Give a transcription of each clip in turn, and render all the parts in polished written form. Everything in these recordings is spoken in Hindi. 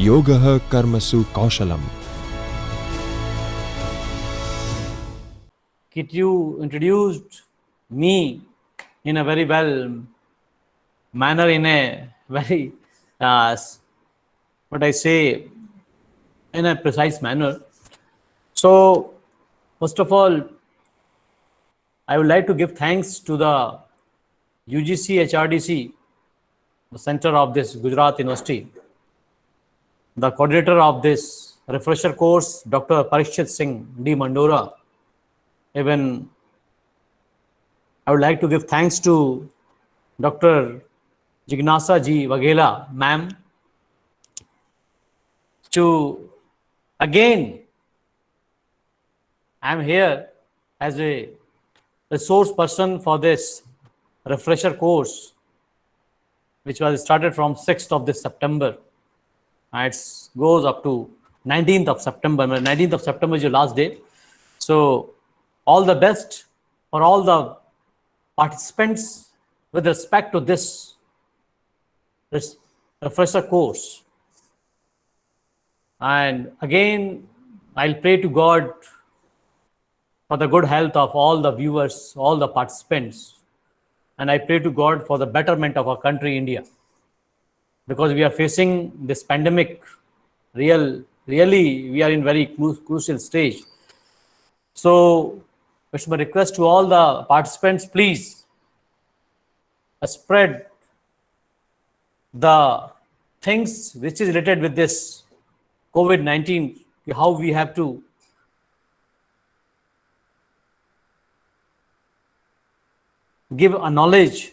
योगः कर्मसु कौशलम्. Kit, you introduced me in a very well manner, in a very, what I say, in a precise manner. So, first of all, I would like to give thanks to the UGC HRDC, the center of this Gujarat University, the coordinator of this refresher course, Dr. Parikshit Singh D. Mandora. Even I would like to give thanks to Dr. Jignasa Ji Waghela, ma'am, to again, I'm here as a resource person for this refresher course, which was started from 6th of this September. It goes up to 19th of September. 19th of September is your last day. So all the best for all the participants with respect to this refresher course. And again, I'll pray to God for the good health of all the viewers, all the participants. And I pray to God for the betterment of our country, India. Because we are facing this pandemic, really, we are in very crucial stage. So, it's my request to all the participants, please spread the things which is related with this COVID-19, how we have to give a knowledge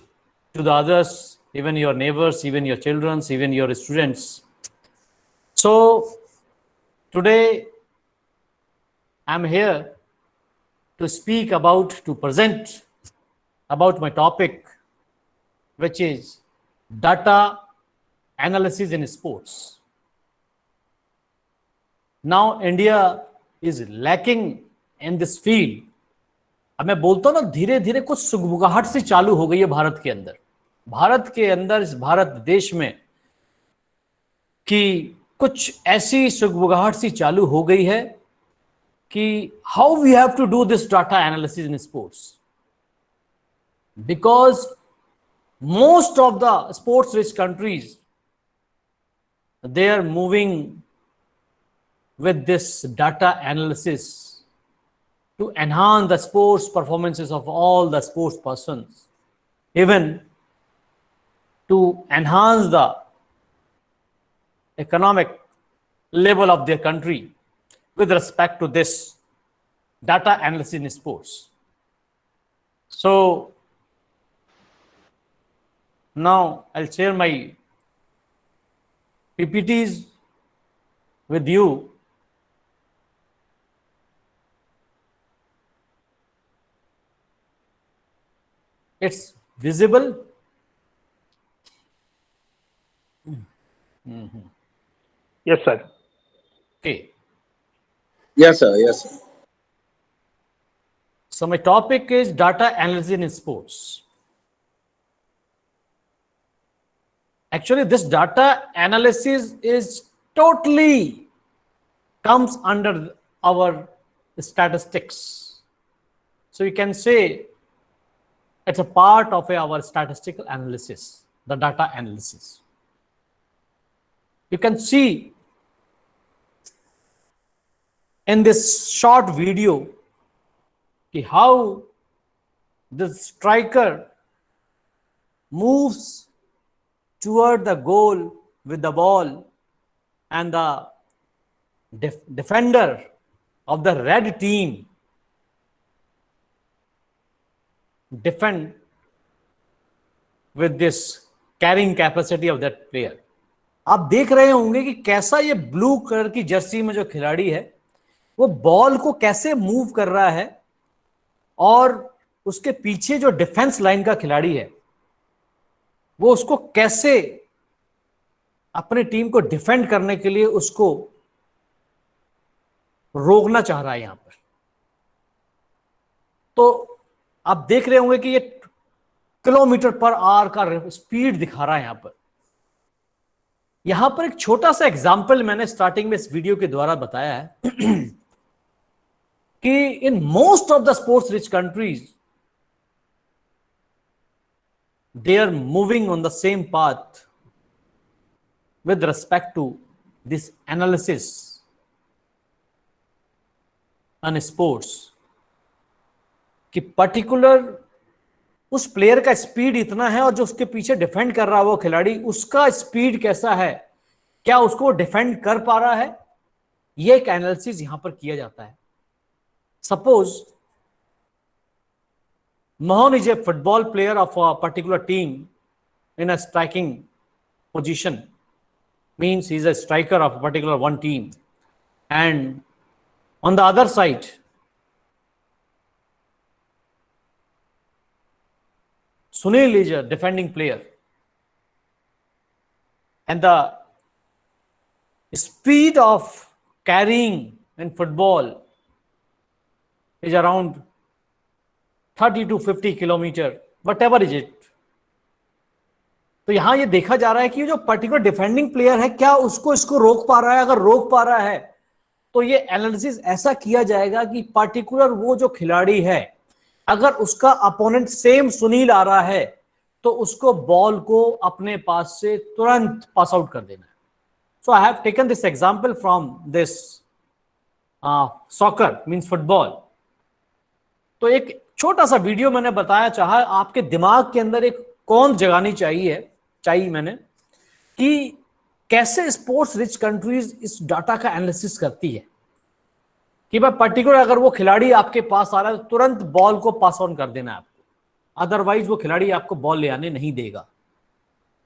to the others, even your neighbors, even your children, even your students. So today I'm here to speak about, to present about my topic, which is data analysis in sports. Now India is lacking in this field. अब मैं बोलता हूं ना, धीरे धीरे कुछ सुगबुगाहट सी चालू हो गई है भारत के अंदर, इस भारत देश में, कि कुछ ऐसी सुगबुगाहट सी चालू हो गई है कि how we have to do this data analysis in sports, because most of the sports rich countries they are moving with this data analysis to enhance the sports performances of all the sports persons, even to enhance the economic level of their country with respect to this data analysis in sports. So now I'll share my PPTs with you. It's visible. Yes, sir. Okay. Yes, sir. Yes, sir. So my topic is data analysis in sports. Actually, this data analysis is totally comes under our statistics. So you can say it's a part of our statistical analysis, the data analysis. You can see in this short video how the striker moves toward the goal with the ball, and the defender of the red team defend with this carrying capacity of that player. आप देख रहे होंगे कि कैसा ये ब्लू कलर की जर्सी में जो खिलाड़ी है वो बॉल को कैसे मूव कर रहा है, और उसके पीछे जो डिफेंस लाइन का खिलाड़ी है वो उसको कैसे अपने टीम को डिफेंड करने के लिए उसको रोकना चाह रहा है यहां पर. तो आप देख रहे होंगे कि ये किलोमीटर पर आवर का स्पीड दिखा रहा है यहां पर. यहां पर एक छोटा सा एग्जाम्पल मैंने स्टार्टिंग में इस वीडियो के द्वारा बताया है कि in most of the sports rich countries they are moving on the same path with respect to this analysis on sports कि पर्टिकुलर उस प्लेयर का स्पीड इतना है और जो उसके पीछे डिफेंड कर रहा है वो खिलाड़ी, उसका स्पीड कैसा है, क्या उसको डिफेंड कर पा रहा है, ये एक एनालिसिस यहां पर किया जाता है. Suppose Mohan is a football player of a particular team in a striking position, means he's a striker of a particular one team. And on the other side, Sunil is a defending player. And the speed of carrying in football is around 30 to 50 kilometre, whatever is it. तो यहां ये देखा जा रहा है कि जो पर्टिकुलर डिफेंडिंग प्लेयर है क्या उसको इसको रोक पा रहा है. अगर रोक पा रहा है तो ये एनालिसिस ऐसा किया जाएगा कि पर्टिकुलर वो जो खिलाड़ी है, अगर उसका अपोनेंट सेम सुनील आ रहा है तो उसको बॉल को अपने पास से तुरंत पास आउट कर देना है. So I have taken this example from this soccer, means football. तो एक छोटा सा वीडियो मैंने बताया चाहा आपके दिमाग के अंदर एक कौन जगानी चाहिए मैंने कि कैसे स्पोर्ट्स रिच कंट्रीज इस डाटा का एनालिसिस करती है कि भाई पर्टिकुलर अगर वो खिलाड़ी आपके पास आ रहा है तो तुरंत बॉल को पास ऑन कर देना है आपको, अदरवाइज वो खिलाड़ी आपको बॉल ले आने नहीं देगा.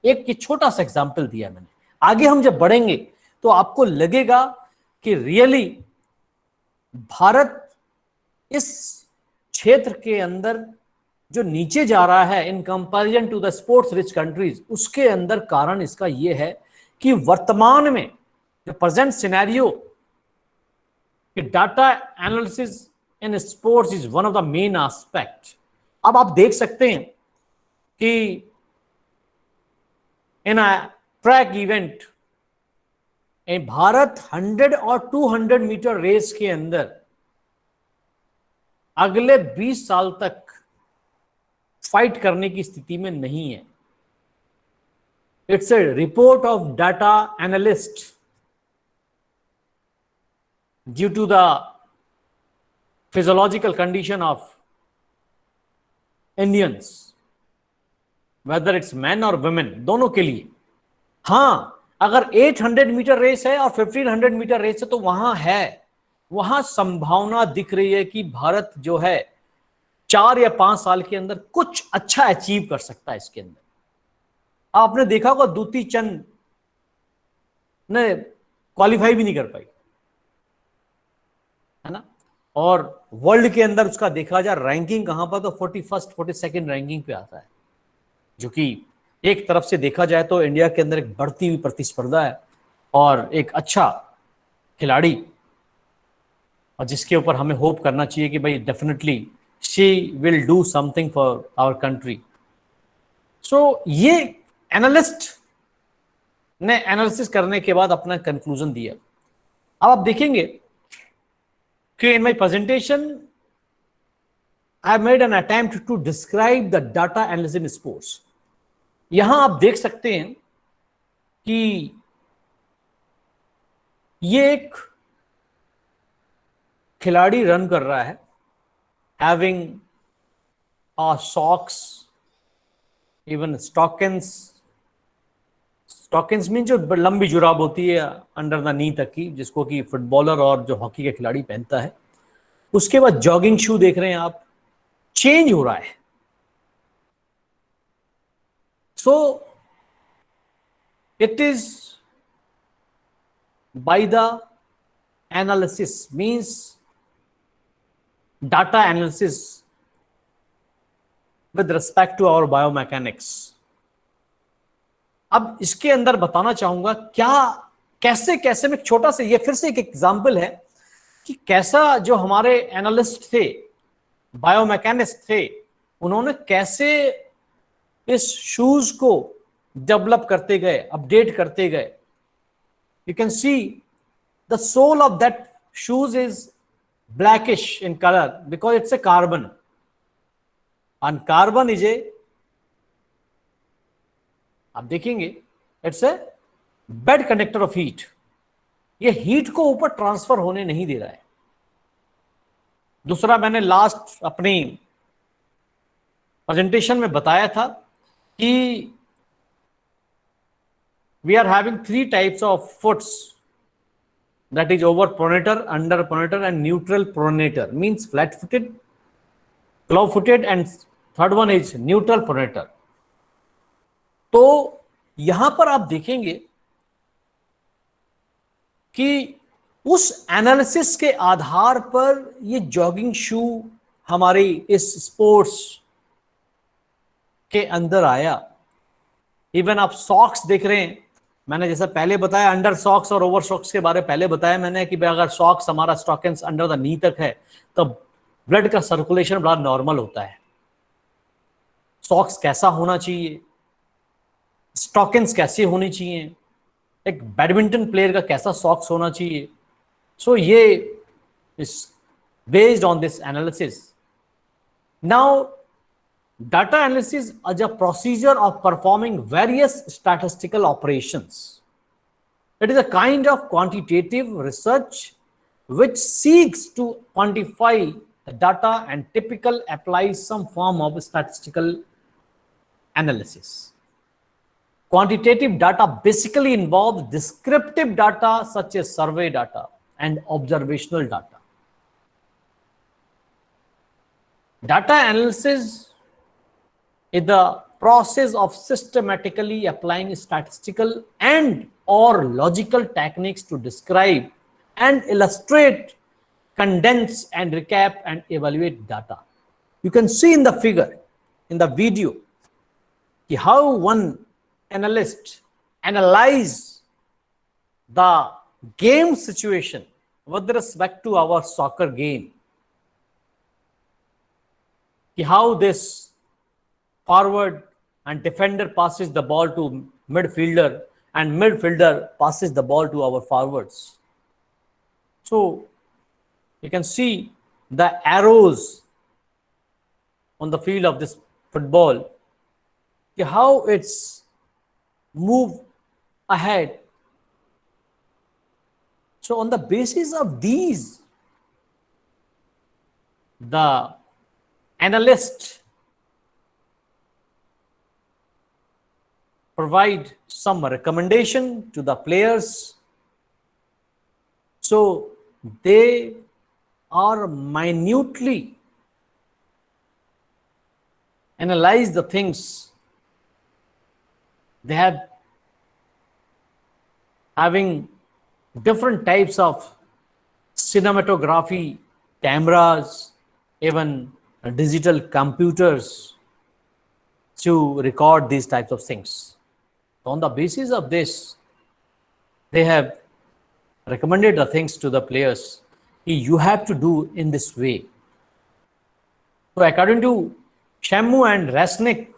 एक छोटा सा एग्जांपल दिया मैंने. आगे हम जब बढ़ेंगे तो आपको लगेगा कि रियली भारत इस क्षेत्र के अंदर जो नीचे जा रहा है in comparison to the sports rich countries, उसके अंदर कारण इसका यह है कि वर्तमान में जो प्रेजेंट सिनेरियो कि data analysis in sports is one of the main aspect. अब आप देख सकते हैं कि इन अ ट्रैक इवेंट भारत 100 और 200 मीटर रेस के अंदर अगले 20 साल तक फाइट करने की स्थिति में नहीं है. It's a report of data analyst due to the physiological condition of Indians, whether it's man और वुमेन, दोनों के लिए. हां, अगर 800 मीटर रेस है और 1500 मीटर रेस है तो वहां संभावना दिख रही है कि भारत जो है 4 या 5 साल के अंदर कुछ अच्छा अचीव कर सकता है इसके अंदर. आपने देखा होगा दूती चंद ने क्वालिफाई भी नहीं कर पाई, है ना. और वर्ल्ड के अंदर उसका देखा जाए रैंकिंग कहां पर, तो 41st 42nd रैंकिंग पे आता है, जो कि एक तरफ से देखा जाए तो इंडिया के अंदर एक बढ़ती हुई प्रतिस्पर्धा है और एक अच्छा खिलाड़ी, और जिसके ऊपर हमें होप करना चाहिए कि भाई definitely she will do something for our country. So ये एनालिस्ट ने एनालिसिस करने के बाद अपना कंक्लूजन दिया. अब आप देखेंगे कि in my presentation I have made an attempt to describe the data analysis in sports. यहां आप देख सकते हैं कि ये एक खिलाड़ी रन कर रहा है having a socks, even stockings mean जो लंबी जुराब होती है अंडर द नी तक की, जिसको कि फुटबॉलर और जो हॉकी के खिलाड़ी पहनता है. उसके बाद जॉगिंग शू देख रहे हैं आप, चेंज हो रहा है. So it is by the analysis, means data analysis with respect to our biomechanics. अब इसके अंदर बताना चाहूंगा कैसे में छोटा सा, ये फिर से एक एग्जांपल है कि कैसा जो हमारे एनालिस्ट थे, बायोमैकेनिस्ट थे, उन्होंने कैसे इस शूज को डेवलप करते गए, अपडेट करते गए. you can see the sole of that shoes is blackish in color because it's a carbon, and carbon is a, आप देखेंगे, it's a bad conductor of heat. ये हीट को ऊपर ट्रांसफर होने नहीं दे रहा है. दूसरा, मैंने लास्ट अपनी प्रेजेंटेशन में बताया था कि we are having 3 types of foots, that is over pronator, under pronator and neutral pronator. Means flat footed, claw footed and third one is neutral pronator. तो यहां पर आप देखेंगे कि उस एनालिसिस के आधार पर ये जॉगिंग शू हमारी इस स्पोर्ट्स के अंदर आया. इवन आप सॉक्स देख रहे हैं, मैंने जैसा पहले बताया अंडर सॉक्स और ओवर सॉक्स के बारे में पहले बताया मैंने कि अगर सॉक्स हमारा स्टॉकिंग्स अंडर द नी तक है तो ब्लड का सर्कुलेशन बड़ा नॉर्मल होता है. सॉक्स कैसा होना चाहिए, स्टॉकिंग्स कैसे होनी चाहिए, एक बैडमिंटन प्लेयर का कैसा सॉक्स होना चाहिए. सो ये is based on this analysis. Now data analysis is a procedure of performing various statistical operations. It is a kind of quantitative research which seeks to quantify the data and typically applies some form of statistical analysis. Quantitative data basically involves descriptive data such as survey data and observational data. Data analysis is the process of systematically applying statistical and or logical techniques to describe and illustrate, condense and recap and evaluate data. You can see in the figure, in the video, how one analyst analyze the game situation with respect to our soccer game. How this forward and defender passes the ball to midfielder and midfielder passes the ball to our forwards. So you can see the arrows on the field of this football, how it's move ahead. So on the basis of these, the analyst provide some recommendation to the players. So they are minutely analyze the things. They have having different types of cinematography, cameras, even digital computers to record these types of things. On the basis of this, they have recommended the things to the players. You have to do in this way. So according to Shammu and Resnick,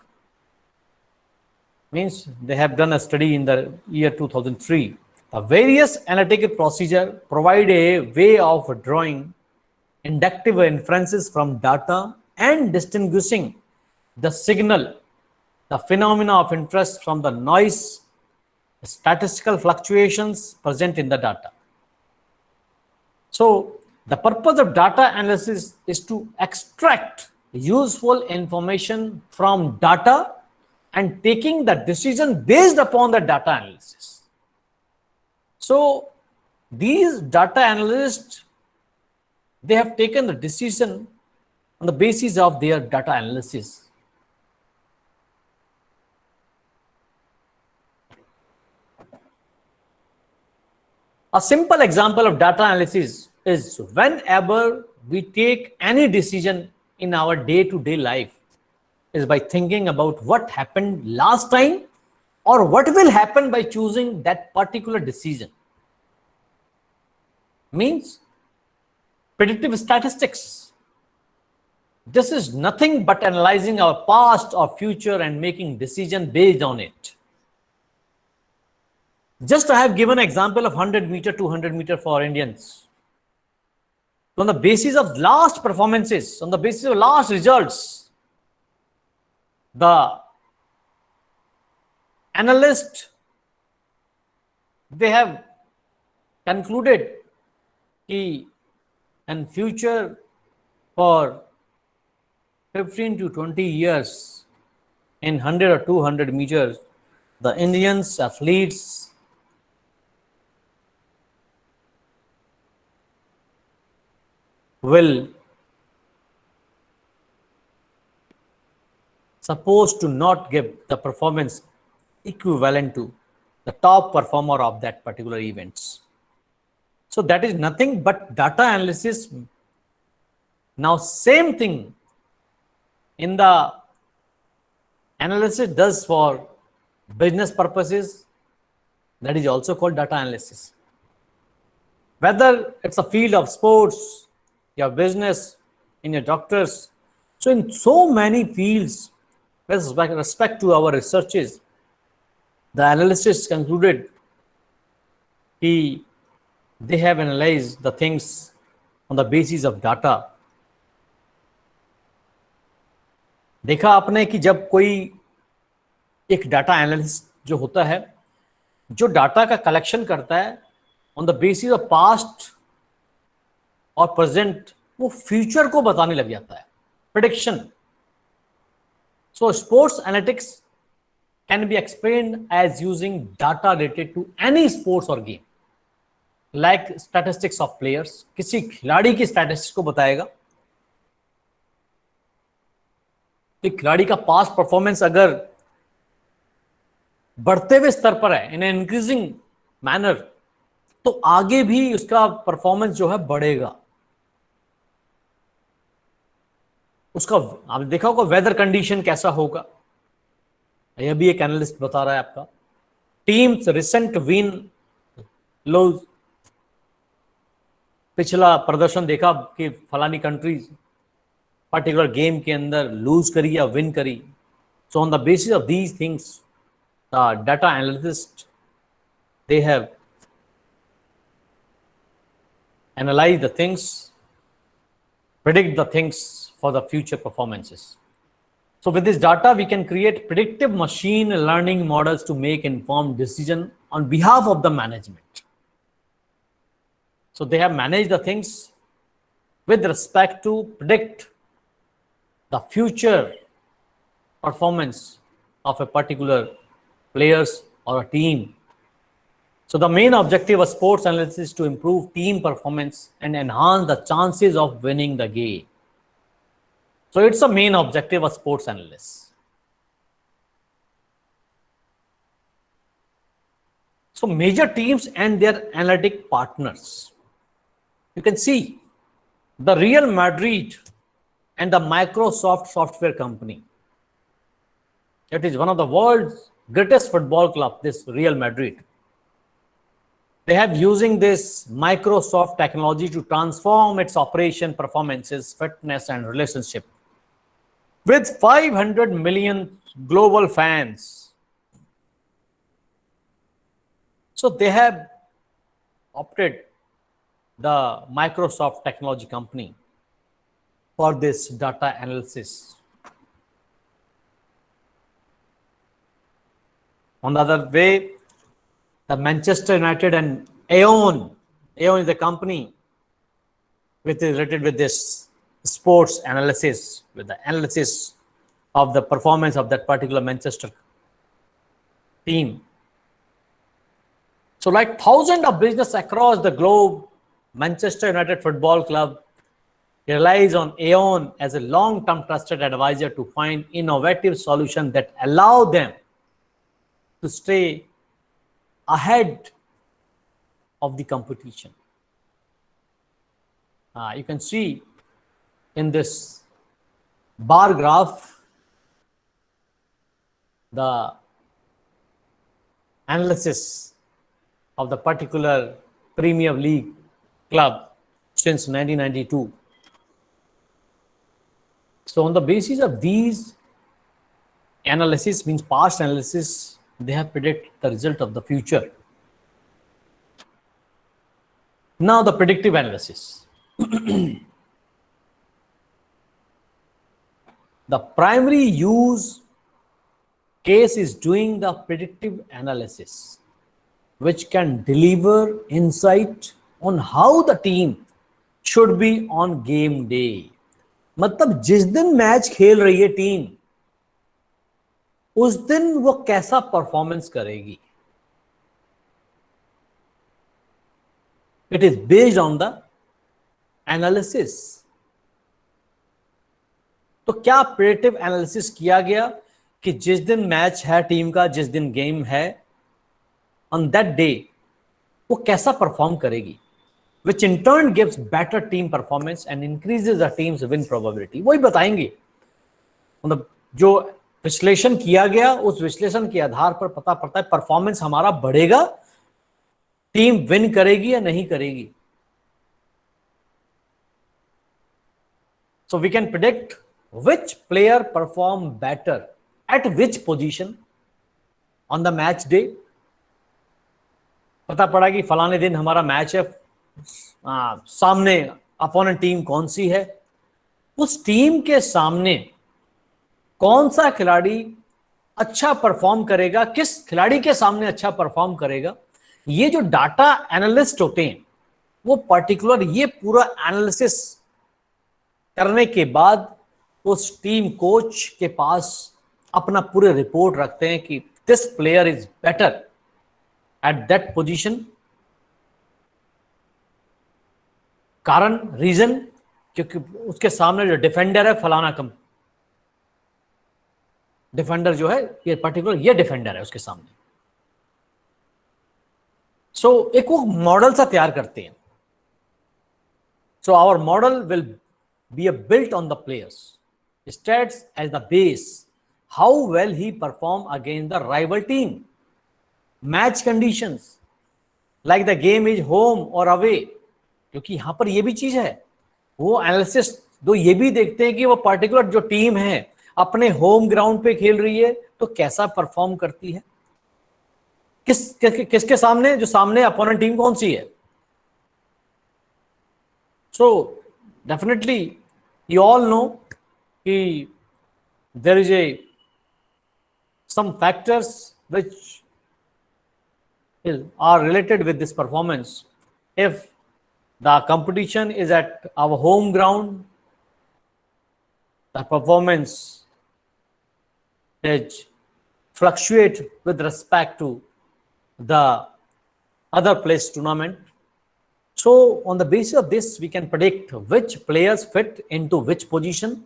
means they have done a study in the year 2003. The various analytical procedure provide a way of drawing inductive inferences from data and distinguishing the signal, the phenomena of interest from the noise, the statistical fluctuations present in the data. So the purpose of data analysis is to extract useful information from data and taking the decision based upon the data analysis. So these data analysts, they have taken the decision on the basis of their data analysis. A simple example of data analysis is whenever we take any decision in our day-to-day life is by thinking about what happened last time or what will happen by choosing that particular decision. Means predictive statistics. This is nothing but analyzing our past or future and making decision based on it. Just I have given an example of 100-meter, 200-meter for Indians. So on the basis of last performances, on the basis of last results, the analyst, they have concluded कि in future for 15 to 20 years in 100 or 200 meters, the Indians athletes will supposed to not give the performance equivalent to the top performer of that particular events. So that is nothing but data analysis. Now same thing in the analysis does for business purposes, that is also called data analysis. Whether it's a field of sports, your business, in your doctors. So in so many fields, with respect to our researches, the analysts concluded they have analyzed the things on the basis of data. देखा आपने कि जब कोई एक डाटा एनालिस्ट जो होता है, जो डाटा का कलेक्शन करता है on the basis of past और प्रेजेंट, वो फ्यूचर को बताने लग जाता है, prediction. So sports analytics can be explained as using data related to any sports और game, like statistics of players. किसी खिलाड़ी की स्टैटिस्टिक्स को बताएगा. एक खिलाड़ी का पास्ट परफॉर्मेंस अगर बढ़ते हुए स्तर पर है, इन इंक्रीजिंग मैनर, तो आगे भी उसका परफॉर्मेंस जो है बढ़ेगा. उसका आपने देखा होगा वेदर कंडीशन कैसा होगा, यह भी एक एनालिस्ट बता रहा है आपका. टीम्स रिसेंट विन लॉस, पिछला प्रदर्शन देखा कि फलानी कंट्रीज पर्टिकुलर गेम के अंदर लूज करी या विन करी. सो on the basis of these things the data analyst they have analyse the things, predict the things for the future performances. So with this data, we can create predictive machine learning models to make informed decision on behalf of the management. So they have managed the things with respect to predict the future performance of a particular players or a team. So the main objective of sports analysis is to improve team performance and enhance the chances of winning the game. So it's a main objective of sports analysts. So major teams and their analytic partners. You can see the Real Madrid and the Microsoft software company. It is one of the world's greatest football club, this Real Madrid. They have using this Microsoft technology to transform its operation, performances, fitness, and relationship. With 500 million global fans. So they have opted the Microsoft technology company for this data analysis. On the other way, the Manchester United and Aon is a company which is related with this sports analysis, with the analysis of the performance of that particular Manchester team. So like thousands of business across the globe, Manchester United Football Club relies on Aon as a long-term trusted advisor to find innovative solutions that allow them to stay ahead of the competition. You can see in this bar graph the analysis of the particular Premier League club since 1992. So on the basis of these analysis, means past analysis, they have predicted the result of the future. Now the predictive analysis. The primary use case is doing the predictive analysis, which can deliver insight on how the team should be on game day. मतलब जिस दिन मैच खेल रही है टीम, उस दिन वो कैसा परफॉर्मेंस करेगी. It is based on the analysis. तो क्या प्रेडिक्टिव एनालिसिस किया गया कि जिस दिन मैच है टीम का, जिस दिन गेम है, ऑन दैट डे वो कैसा परफॉर्म करेगी, which in turn gives better team performance and increases the team's win probability. वही बताएंगे. मतलब जो विश्लेषण किया गया, उस विश्लेषण के आधार पर पता पड़ता है परफॉर्मेंस हमारा बढ़ेगा, टीम विन करेगी या नहीं करेगी. So we can predict which player perform better at which position on the match day. पता पड़ा कि फलाने दिन हमारा मैच है, सामने अपोनेंट टीम कौन सी है, उस टीम के सामने कौन सा खिलाड़ी अच्छा परफॉर्म करेगा, किस खिलाड़ी के सामने अच्छा परफॉर्म करेगा. ये जो डाटा एनालिस्ट होते हैं वो पर्टिकुलर ये पूरा एनालिसिस करने के बाद उस टीम कोच के पास अपना पूरे रिपोर्ट रखते हैं कि this player is better at that position. कारण, रीजन, क्योंकि उसके सामने जो डिफेंडर है फलाना कम डिफेंडर जो है, ये पर्टिकुलर ये डिफेंडर है उसके सामने. सो एक वो मॉडल सा तैयार करते हैं. So our model will be a built on the players stats as the base, how well he perform against the rival team, match conditions like the game is home or away. क्योंकि यहां पर ये भी चीज है, वो एनालिसिस दो ये भी देखते हैं कि वो पर्टिकुलर जो टीम है अपने होम ग्राउंड पे खेल रही है तो कैसा परफॉर्म करती है, किसके सामने, जो सामने अपोनेंट टीम कौन सी है. So definitely you all know कि there is some factors which are related with this performance. If the competition is at our home ground, the performance is fluctuate with respect to the other place tournament. So on the basis of this, we can predict which players fit into which position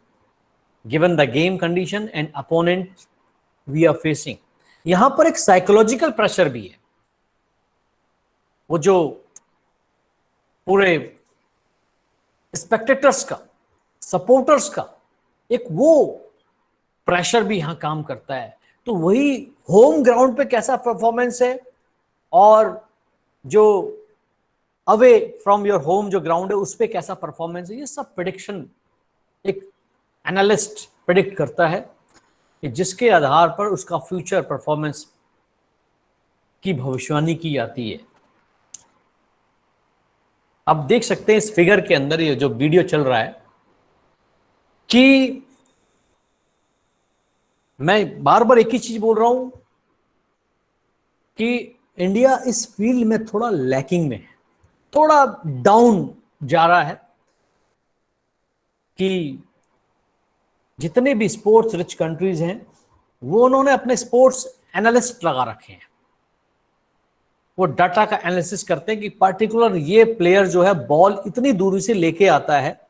given the game condition and opponent we are facing. यहां पर एक साइकोलॉजिकल प्रेशर भी है. वो जो पूरे स्पेक्टेटर्स का, सपोर्टर्स का एक वो प्रेशर भी यहां काम करता है. तो वही होम ग्राउंड पे कैसा परफॉर्मेंस है और जो अवे फ्रॉम योर होम जो ग्राउंड है उस पे कैसा परफॉर्मेंस है, ये सब प्रेडिक्शन एक एनालिस्ट प्रेडिक्ट करता है कि जिसके आधार पर उसका फ्यूचर परफॉर्मेंस की भविष्यवाणी की जाती है. आप देख सकते हैं इस फिगर के अंदर, ये जो वीडियो चल रहा है, कि मैं बार बार एक ही चीज बोल रहा हूं कि इंडिया इस फील्ड में थोड़ा लैकिंग में है, थोड़ा डाउन जा रहा है. कि जितने भी स्पोर्ट्स रिच कंट्रीज हैं वो उन्होंने अपने स्पोर्ट्स एनालिस्ट लगा रखे हैं. वो डाटा का एनालिसिस करते हैं कि पर्टिकुलर ये प्लेयर जो है बॉल इतनी दूरी से लेके आता है,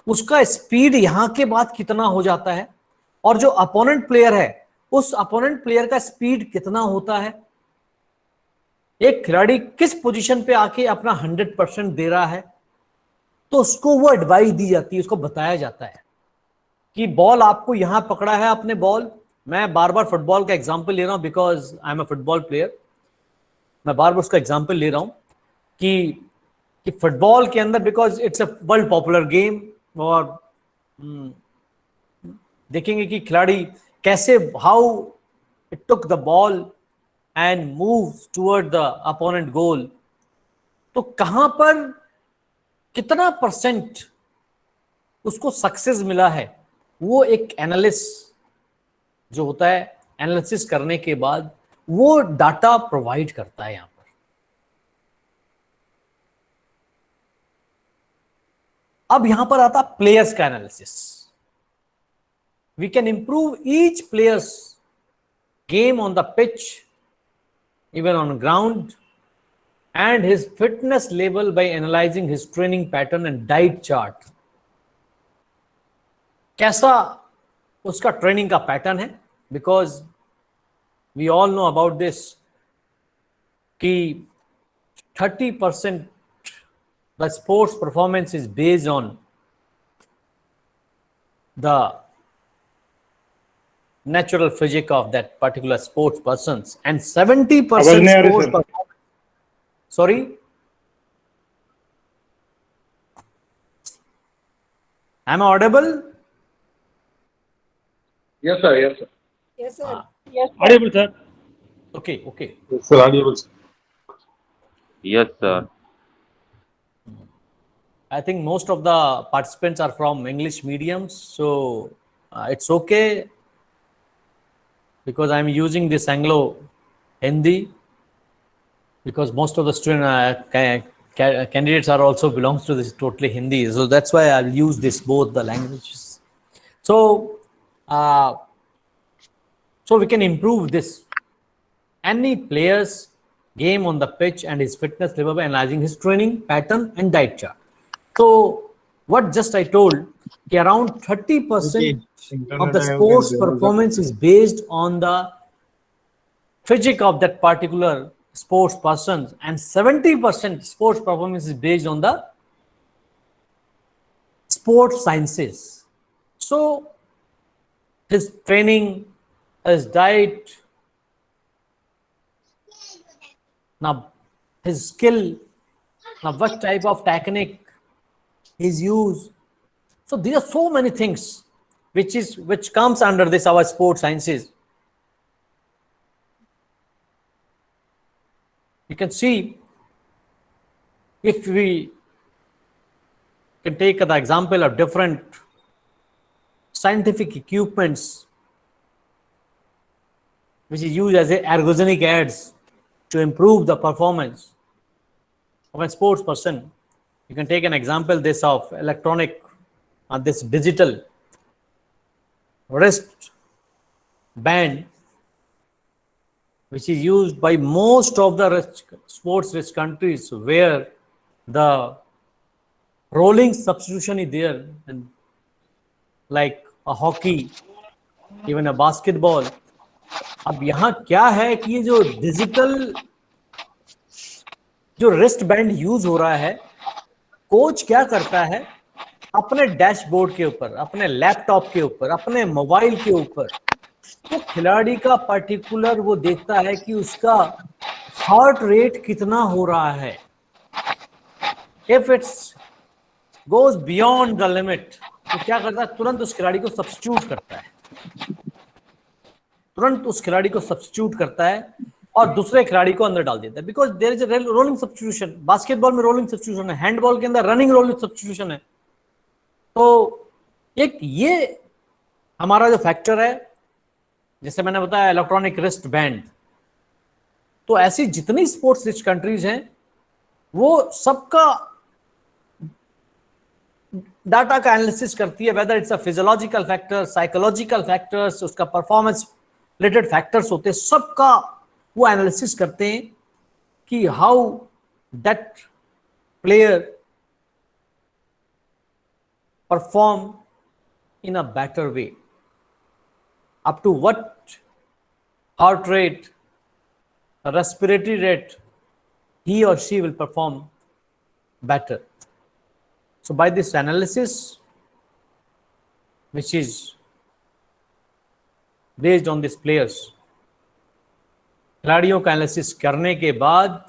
उसका स्पीड यहां के बाद कितना हो जाता है, और जो अपोनेंट प्लेयर है उस अपोनेंट प्लेयर का स्पीड कितना होता है, एक खिलाड़ी किस पोजीशन पे आके अपना 100% दे रहा है, तो उसको वो एडवाइस दी जाती है, उसको बताया जाता है कि बॉल आपको यहां पकड़ा है आपने बॉल. मैं बार बार फुटबॉल का एग्जांपल ले रहा हूं because I am a football player. मैं बार बार उसका एग्जांपल ले रहा हूं कि फुटबॉल के अंदर, because it's a world popular game, और देखेंगे कि खिलाड़ी कैसे, how it took the ball and move toward the opponent goal. तो कहां पर कितना परसेंट उसको सक्सेस मिला है, वो एक एनालिस्ट जो होता है एनालिसिस करने के बाद वो डाटा प्रोवाइड करता है। यहां पर अब यहां पर आता प्लेयर्स का analysis. We can improve each players game on the pitch, even on ground, and his fitness level by analyzing his training pattern and diet chart. कैसा उसका ट्रेनिंग का पैटर्न है, because we all know about this कि 30% the sports performance is based on the natural physique of that particular sports persons, and 70% आवाज नहीं आ रही, sports sir. performance. Sorry, am I audible? Yes, sir. Yes, sir. Yes, sir. Audible, sir. Okay. Yes, sir. Audible. Yes, sir. I think most of the participants are from English mediums, so it's okay because I'm using this Anglo Hindi, because most of the student candidates are also belongs to this totally Hindi, so that's why I'll use this both the languages. So we can improve this any player's game on the pitch and his fitness level by analyzing his training pattern and diet chart. So what just I told, around 30% of the sports performance is based on the physique of that particular sports person, and 70% sports performance is based on the sports sciences. So his training, his diet, now his skill, now what type of technique is used. So these are so many things which comes under this our sports sciences. You can see, if we can take the example of different scientific equipments which is used as a ergogenic aids to improve the performance of a sports person. You can take an example this of electronic, this digital wrist band, which is used by most of the sports rich countries, where the rolling substitution is there, and like a hockey, even a basketball. अब यहाँ क्या है कि ये जो डिजिटल जो रिस्ट बैंड यूज हो रहा है, कोच क्या करता है, अपने डैशबोर्ड के ऊपर, अपने लैपटॉप के ऊपर, अपने मोबाइल के ऊपर तो खिलाड़ी का पर्टिकुलर वो देखता है कि उसका हार्ट रेट कितना हो रहा है. If it's goes beyond the limit, तो क्या करता है, तुरंत उस खिलाड़ी को सब्स्टिट्यूट करता है, तुरंत उस खिलाड़ी को सब्स्टिट्यूट करता है और दूसरे खिलाड़ी को अंदर डाल देता है, because there is a rolling substitution. Basketball में रोलिंग सब्स्टिट्यूशन है, हैंडबॉल के अंदर रनिंग रोलिंग सब्स्टिट्यूशन है. तो एक ये हमारा जो फैक्टर है, जैसे मैंने बताया इलेक्ट्रॉनिक रिस्ट बैंड, तो ऐसी जितनी स्पोर्ट्स रिच कंट्रीज हैं वो सबका डाटा का एनालिसिस करती है, whether it's a physiological factor, psychological factors, उसका परफॉर्मेंस रिलेटेड फैक्टर्स होते हैं, सबका वो एनालिसिस करते हैं कि how that player perform in a better way, up to what heart rate, respiratory rate he or she will perform better. So by this analysis, which is based on these players, खिलाड़ियों का एनालिसिस करने के बाद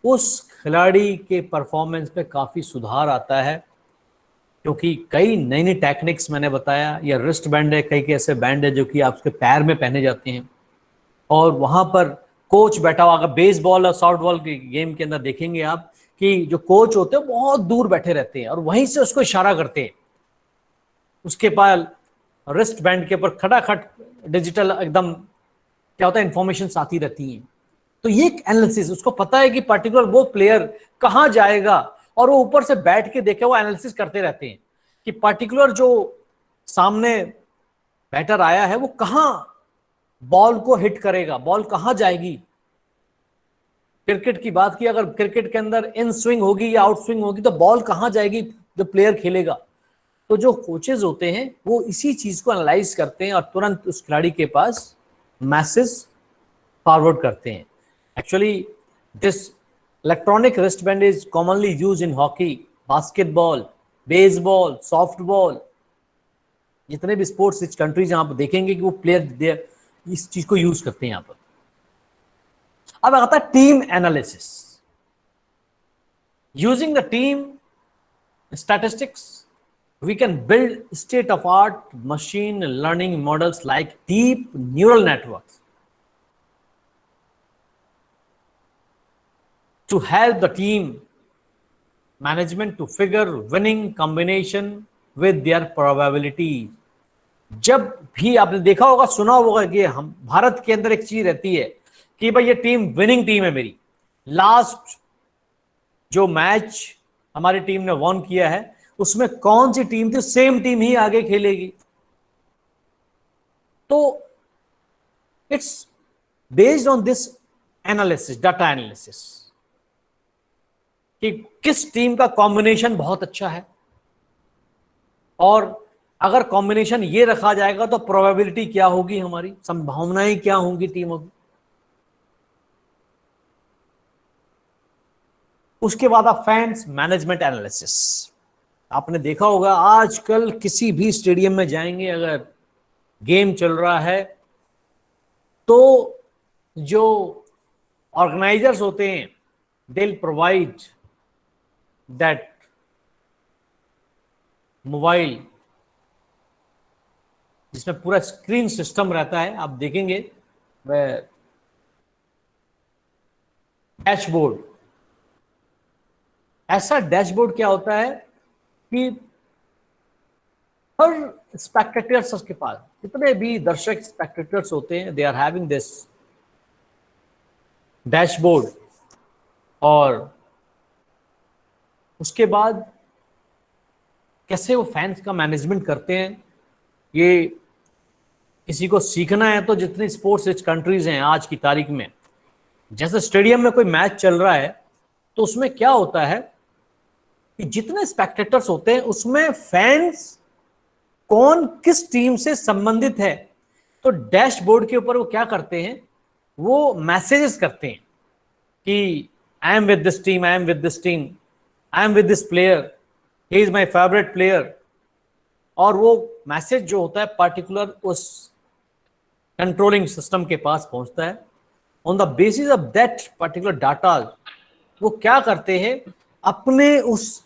उस खिलाड़ी के परफॉर्मेंस पे काफ़ी सुधार आता है, क्योंकि कई नई नई टेक्निक्स मैंने बताया, या रिस्ट बैंड है, कई ऐसे बैंड है जो कि आपके पैर में पहने जाते हैं और वहाँ पर कोच बैठा हुआ, अगर बेसबॉल और सॉफ्टबॉल के गेम के अंदर देखेंगे आप कि जो कोच होते हैं बहुत दूर बैठे रहते हैं और वहीं से उसको इशारा करते हैं, उसके पास रिस्ट बैंड के ऊपर खटाखट डिजिटल एकदम क्या होता है इंफॉर्मेशन आती रहती हैं। तो ये एक एनालिसिस, उसको पता है कि पर्टिकुलर वो प्लेयर कहां जाएगा और वो ऊपर से बैठ के देखे वो एनालिसिस करते रहते हैं कि पर्टिकुलर जो सामने बैटर आया है वो कहां बॉल को हिट करेगा, बॉल कहां जाएगी। क्रिकेट की बात की, अगर क्रिकेट के अंदर इन स्विंग होगी या आउट स्विंग होगी तो बॉल कहां जाएगी जो प्लेयर खेलेगा। तो जो कोचेज होते हैं वो इसी चीज को एनालाइज करते हैं और तुरंत उस खिलाड़ी के पास मैसेज फॉरवर्ड करते हैं। Actually this electronic wristband is commonly use in hockey, basketball, baseball, softball, जितने भी स्पोर्ट्स रिच कंट्रीज आप देखेंगे कि वो प्लेयर इस चीज को यूज करते हैं यहां पर। अब आता है team analysis. Using the team statistics we can build state of art machine learning models like deep neural networks to help the team management to figure winning combination with their probability। जब भी आपने देखा होगा, सुना होगा कि हम भारत के अंदर एक चीज रहती है कि भाई ये टीम विनिंग टीम है मेरी, लास्ट जो मैच हमारी टीम ने वॉन किया है उसमें कौन सी टीम थी, सेम टीम ही आगे खेलेगी। तो it's based on this analysis, data analysis, कि किस टीम का कॉम्बिनेशन बहुत अच्छा है और अगर कॉम्बिनेशन ये रखा जाएगा तो प्रोबेबिलिटी क्या होगी, हमारी संभावनाएं क्या होंगी टीमों की। उसके बाद आप फैंस मैनेजमेंट एनालिसिस। आपने देखा होगा आजकल किसी भी स्टेडियम में जाएंगे, अगर गेम चल रहा है तो जो ऑर्गेनाइजर्स होते हैं they will provide that mobile जिसमें पूरा स्क्रीन सिस्टम रहता है। आप देखेंगे डैशबोर्ड, ऐसा डैशबोर्ड क्या होता है कि हर स्पेक्टेटर्स के पास, जितने भी दर्शक स्पेक्टेटर्स होते हैं, they are having this dashboard. और उसके बाद कैसे वो फैंस का मैनेजमेंट करते हैं, ये किसी को सीखना है तो जितनी स्पोर्ट्स रिच कंट्रीज हैं आज की तारीख में, जैसे स्टेडियम में कोई मैच चल रहा है तो उसमें क्या होता है कि जितने स्पेक्टेटर्स होते हैं उसमें फैंस कौन किस टीम से संबंधित है, तो डैशबोर्ड के ऊपर वो क्या करते हैं, वो मैसेजेस करते हैं कि I am with this team, I am with this team, I am with this player, he is my favourite player. और वो मैसेज जो होता है पर्टिकुलर उस कंट्रोलिंग सिस्टम के पास पहुंचता है। On the basis of that particular data वो क्या करते हैं, अपने उस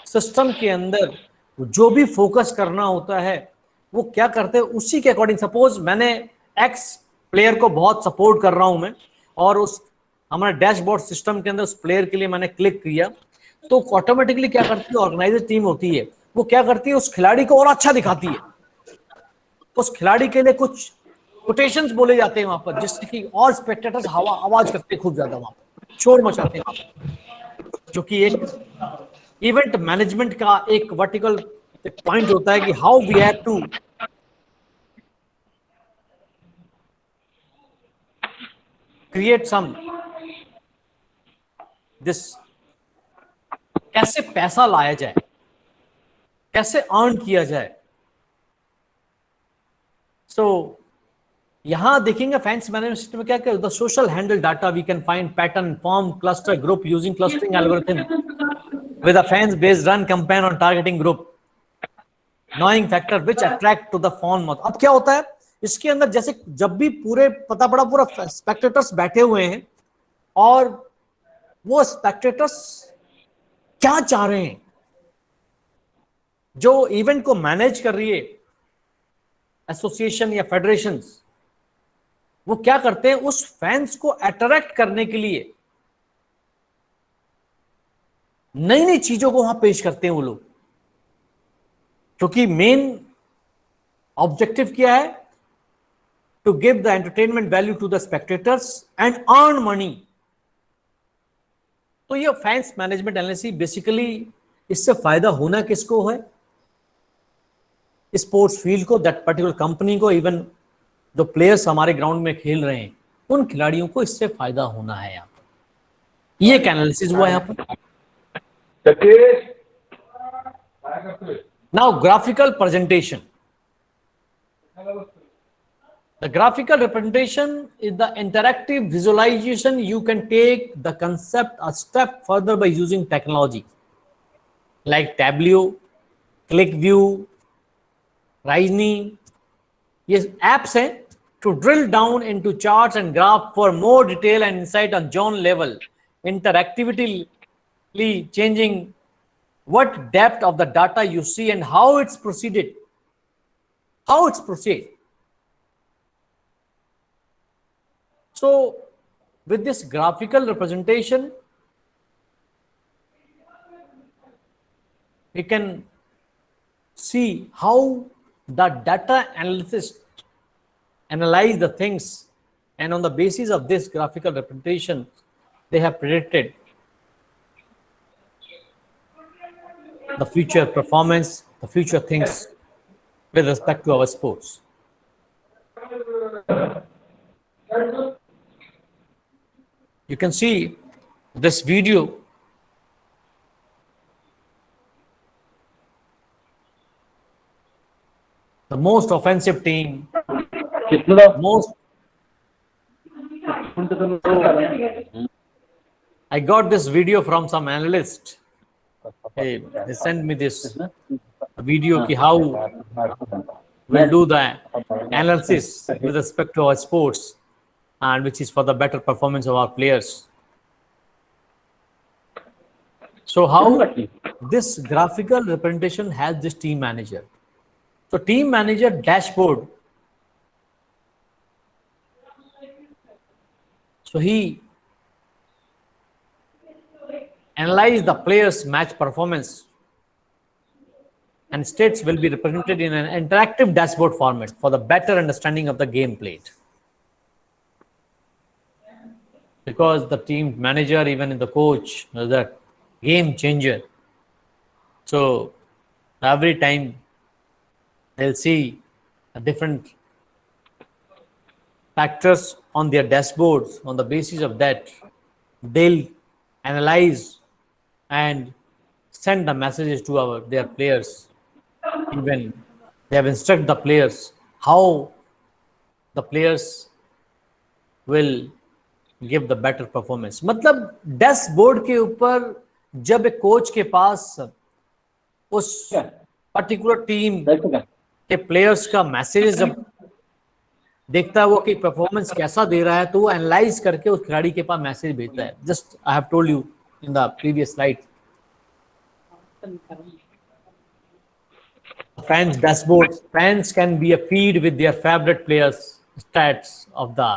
सिस्टम के अंदर जो भी फोकस करना होता है वो क्या करते हैं उसी के अकॉर्डिंग। सपोज मैंने एक्स प्लेयर को बहुत सपोर्ट कर रहा हूं मैं, और उस हमारे डैशबोर्ड सिस्टम के अंदर उस प्लेयर के लिए मैंने क्लिक किया, तो ऑटोमेटिकली क्या करती है ऑर्गेनाइजर टीम होती है, वो क्या करती है उस खिलाड़ी को और अच्छा दिखाती है। उस खिलाड़ी के लिए कुछ कोटेशंस बोले जाते हैं वहां पर, जिससे कि और स्पेक्टेटर्स हवा आवाज करते हैं खूब ज्यादा, वहां पर शोर मचाते हैं वहां पर, जो कि एक इवेंट मैनेजमेंट का एक वर्टिकल पॉइंट होता है कि how we have to create some this, कैसे पैसा लाया जाए, कैसे अर्न किया जाए। सो यहां देखेंगे फैंस मैनेजमेंट सिस्टम में क्या क्या, the social handle data we can find pattern form cluster group using clustering algorithm with a fans based run campaign on targeting group knowing factor which attract to the phone mouth। अब क्या होता है इसके अंदर, जैसे जब भी पूरे पता पड़ा पूरा स्पेक्टेटर्स बैठे हुए हैं और वो स्पेक्टेटर्स क्या चाह रहे हैं, जो इवेंट को मैनेज कर रही है एसोसिएशन या फेडरेशंस, वो क्या करते हैं उस फैंस को अट्रैक्ट करने के लिए नई नई चीजों को वहां पेश करते हैं वो लोग, क्योंकि मेन ऑब्जेक्टिव क्या है? To give the entertainment value to the spectators and earn money. तो ये फैंस मैनेजमेंट एनालिसिस बेसिकली, इससे फायदा होना किसको है? स्पोर्ट्स फील्ड को, दैट पर्टिकुलर कंपनी को, इवन जो प्लेयर्स हमारे ग्राउंड में खेल रहे हैं उन खिलाड़ियों को इससे फायदा होना है। यहाँ पर ये एक एनालिसिस हुआ यहाँ पर। Now graphical presentation. The graphical representation is the interactive visualization. You can take the concept a step further by using technology like Tableau, ClickView, Rising. ये apps हैं to drill down into charts and graph for more detail and insight on zone level. Interactivity changing what depth of the data you see and how it's proceeded. How it's proceed. So, with this graphical representation, we can see how the data analysts analyze the things, and on the basis of this graphical representation, they have predicted the future performance, the future things with respect to our sports. You can see this video. The most offensive team, most. I got this video from some analyst. Hey, they sent me this video ki how we'll do the analysis with respect to our sports, and which is for the better performance of our players. So how this graphical representation has this team manager. So team manager dashboard. So he analyze the players' match performance, and states will be represented in an interactive dashboard format for the better understanding of the game played. Because the team manager, even the coach, is a game changer. So every time they'll see different factors on their dashboards. On the basis of that, they'll analyze and send the messages to their players. Even they have instructed the players how the players will give the better performance. मतलब डैशबोर्ड के ऊपर जब एक कोच के पास उस पर्टिकुलर टीम के प्लेयर्स का मैसेज जब देखता है वो कि परफॉर्मेंस कैसा दे रहा है, तो वो एनालाइज करके उस खिलाड़ी के पास मैसेज भेजता है. Just I have told you in the previous slide. Fans dashboards. Fans can be a feed with their favorite players' stats of the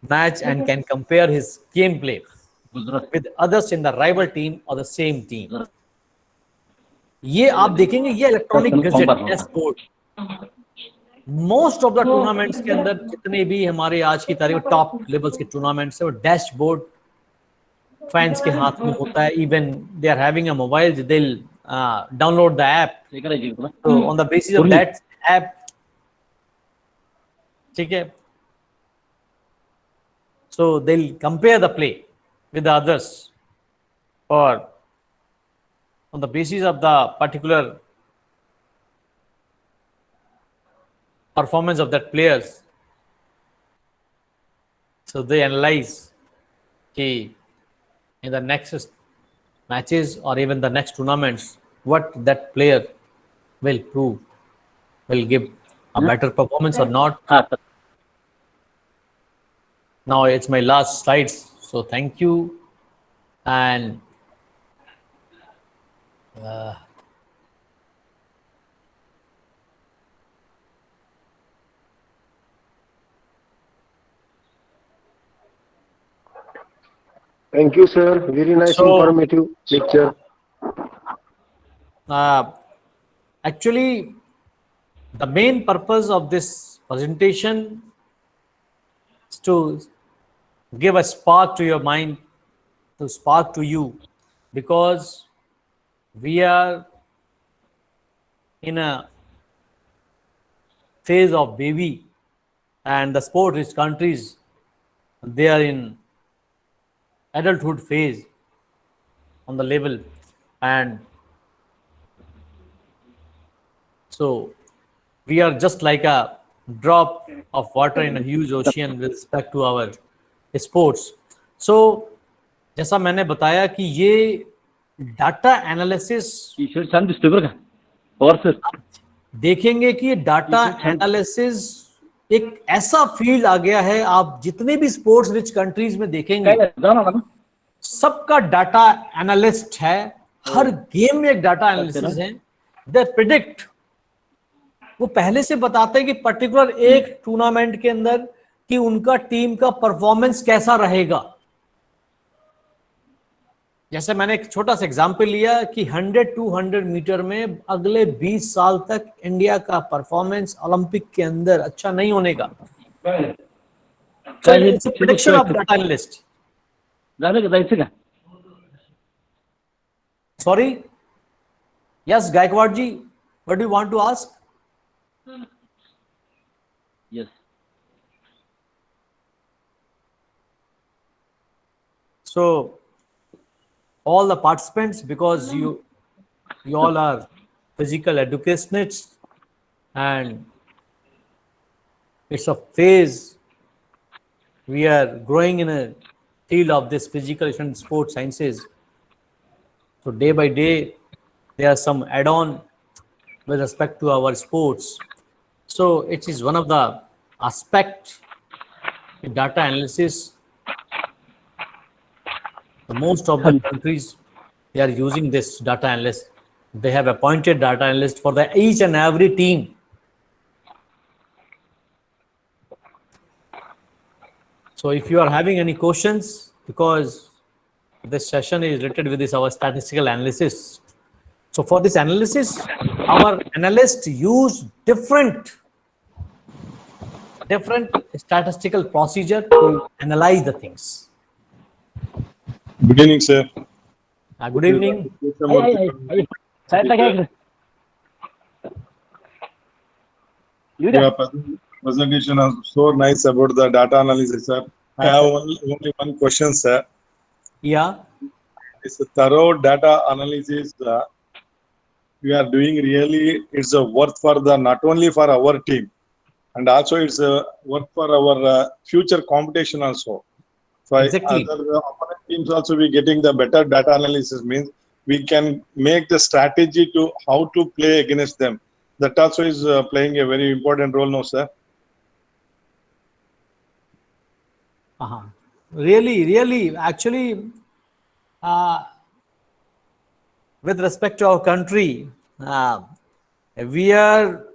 match and can compare his gameplay with others in the rival team or the same team. ये आप देखेंगे ये electronic gadget dashboard most of the tournaments के अंदर जितने भी हमारे आज की तारीख में टॉप लेवल्स के टूर्नामेंट्स है वो डैशबोर्ड फैंस के हाथ में होता है. Even they are having a mobile, they will download the app, तो on the basis of that app, ठीक है, so they'll compare the play with the others, or on the basis of the particular performance of that players, so they analyze in the next matches or even the next tournaments what that player will prove, will give a better performance or not. Now it's my last slides, so thank you. And Thank you, sir. Very nice, So- informative lecture. Actually, the main purpose of this presentation is to give a spark to your mind, to spark to you, because we are in a phase of baby, and the sport rich countries, they are in adulthood phase on the level, and so we are just like a drop of water in a huge ocean with respect to our sports. So जैसा मैंने बताया कि ये डाटा एनालिसिस ईश्वर शांत दिसतोय बरं का और सर देखेंगे कि डाटा एनालिसिस एक ऐसा फील्ड आ गया है, आप जितने भी स्पोर्ट्स रिच कंट्रीज में देखेंगे काय जाणार ना सबका डाटा एनालिस्ट है, हर गेम में एक डाटा एनालिसिस है. दे प्रिडिक्ट, वो पहले से बताते हैं कि पर्टिकुलर एक टूर्नामेंट के अंदर कि उनका टीम का परफॉर्मेंस कैसा रहेगा. जैसे मैंने एक छोटा सा एग्जांपल लिया कि 100-200 मीटर में अगले 20 साल तक इंडिया का परफॉर्मेंस ओलंपिक के अंदर अच्छा नहीं होने का. Prediction of data analyst. झालं का जायचं का sorry, yes Gaikwad ji, what do you want to ask? Yes So all the participants, because you all are physical educationists, and it's a phase we are growing in a field of this physical and sports sciences. So day by day there are some add-on with respect to our sports. So it is one of the aspect in data analysis. Most of the countries, they are using this data analyst. They have appointed data analyst for each and every team. So if you are having any questions, because this session is related with this our statistical analysis. So for this analysis, our analysts use different statistical procedure to analyze the things. Good evening, sir. Good evening. साईडला घ्या इकडे येऊ द्या Your presentation is so nice about the data analysis, sir. I have only one question, sir. Yeah. It's a thorough data analysis we are doing. Really, it's a worth for the not only for our team, and also it's a worth for our future competition also. So Exactly. other opponent teams also be getting the better data analysis, means we can make the strategy to how to play against them. That also is playing a very important role now, sir. Really, actually, with respect to our country, we are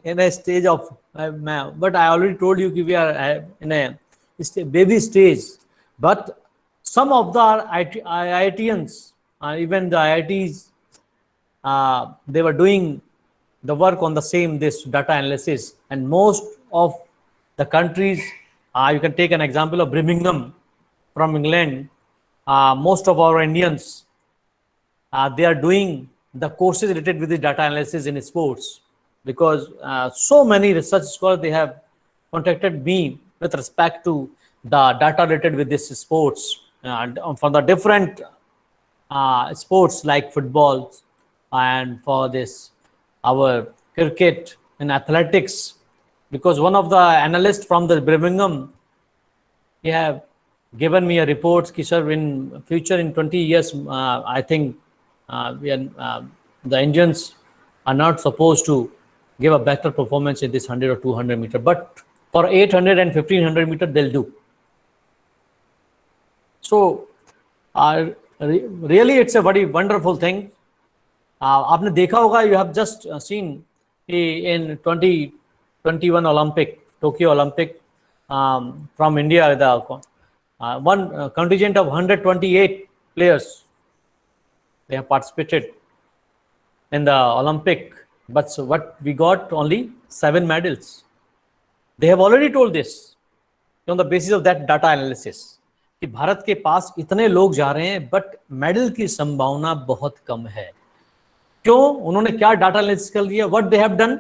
in a stage of, but I already told you we are in a baby stage. But some of the IITians, even the IITs, they were doing the work on the same this data analysis, and most of the countries, you can take an example of Birmingham from England. Most of our Indians, they are doing the courses related with the data analysis in sports, because so many research scholars, they have contacted me with respect to the data related with this sports, for the different sports like football, and for this our cricket and athletics, because one of the analysts from the Birmingham, he have given me a report ki sir, in future in 20 years, I think the Indians are not supposed to give a better performance in this 100 or 200 meter, but for 800 and 1500 meter they'll do. So really it's a very wonderful thing. आपने देखा होगा, you have just seen in 2021 Olympic, Tokyo Olympic, from India, the one contingent of 128 players, they have participated. in the Olympic, but so what we got only 7 medals. They have already told this on the basis of that data analysis कि भारत के पास इतने लोग जा रहे हैं बट मेडल की संभावना बहुत कम है. क्यों? उन्होंने क्या डाटा एनालिसिस कर लिया? व्हाट दे हैव डन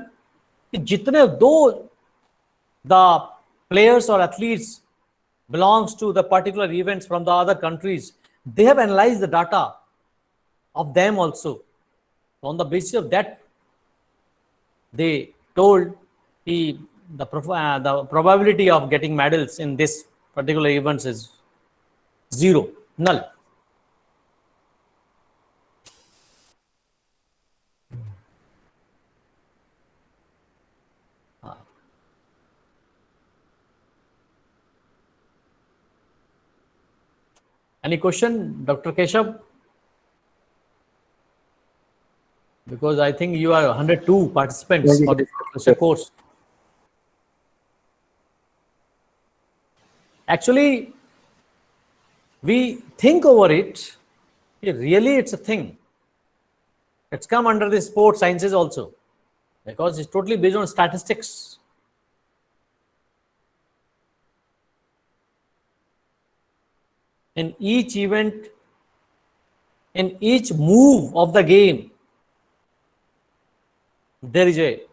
कि जितने दो the players or athletes belongs to the particular events from the other countries, they have analyzed the data of them also. On the basis of that, they told the probability of getting medals in this particular events is 0, null. Any question, Dr. Keshav? Because I think you are 102 participants for this course. Actually, we think over it. Really, it's a thing. It's come under the sports sciences also, because it's totally based on statistics. In each event, in each move of the game, there is a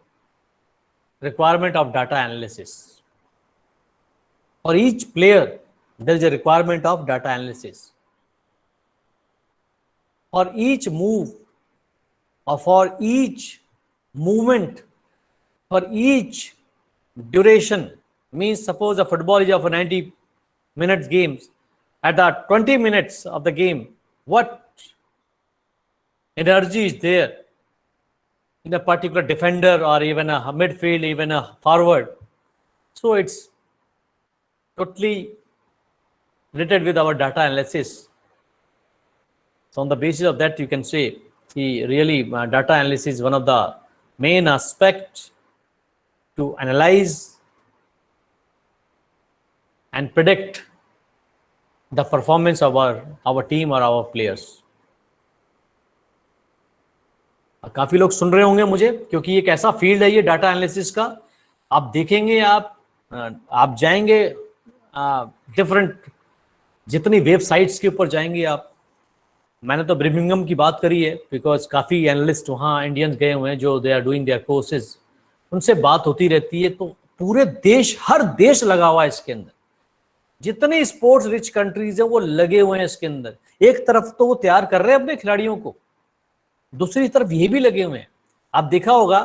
requirement of data analysis. For each player, there is a requirement of data analysis. For each move or for each movement, for each duration, means suppose a football is of a 90 minutes games. At the 20 minutes of the game, what energy is there in a particular defender or even a midfield, even a forward? So it's totally related with our data analysis. So on the basis of that, you can say really data analysis is one of the main aspects to analyze and predict the performance of our team or our players. काफी लोग सुन रहे होंगे मुझे, क्योंकि ये कैसा फील्ड है ये डाटा एनालिसिस का. आप देखेंगे, आप जाएंगे डिफरेंट जितनी वेबसाइट्स के ऊपर जाएंगे आप. मैंने तो ब्रिमिंगम की बात करी है बिकॉज काफी एनालिस्ट वहाँ इंडियंस गए हुए हैं जो they are doing their courses. उनसे बात होती रहती है. तो पूरे देश, हर देश लगा हुआ है इसके अंदर. जितने स्पोर्ट्स रिच कंट्रीज है वो लगे हुए हैं इसके अंदर. एक तरफ तो वो तैयार कर रहे हैं अपने खिलाड़ियों को, दूसरी तरफ ये भी लगे हुए हैं. आप देखा होगा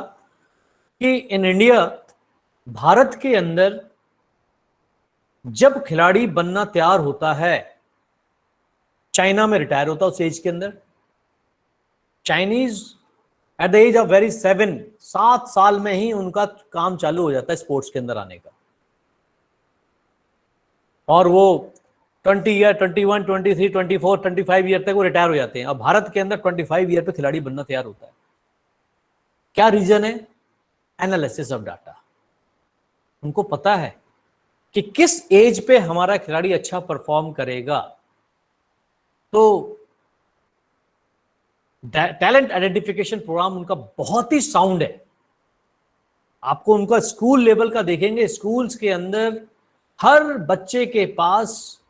कि इन इंडिया, भारत के अंदर जब खिलाड़ी बनना तैयार होता है, चाइना में रिटायर होता है उस एज के अंदर. Chinese at the age of very 7 साल में ही उनका काम चालू हो जाता है स्पोर्ट्स के अंदर आने का. और वो 20 ईयर, 21, 23, 24, 25 ईयर तक वो रिटायर हो जाते हैं. और भारत के अंदर 25 ईयर पे खिलाड़ी बनना तैयार होता है. क्या रीजन है? Analysis of data. उनको पता है कि किस एज पे हमारा खिलाड़ी अच्छा परफॉर्म करेगा. तो टैलेंट आइडेंटिफिकेशन प्रोग्राम उनका बहुत ही साउंड है. आपको उनका स्कूल लेवल का देखेंगे, स्कूल्स के अंदर हर बच्चे के पास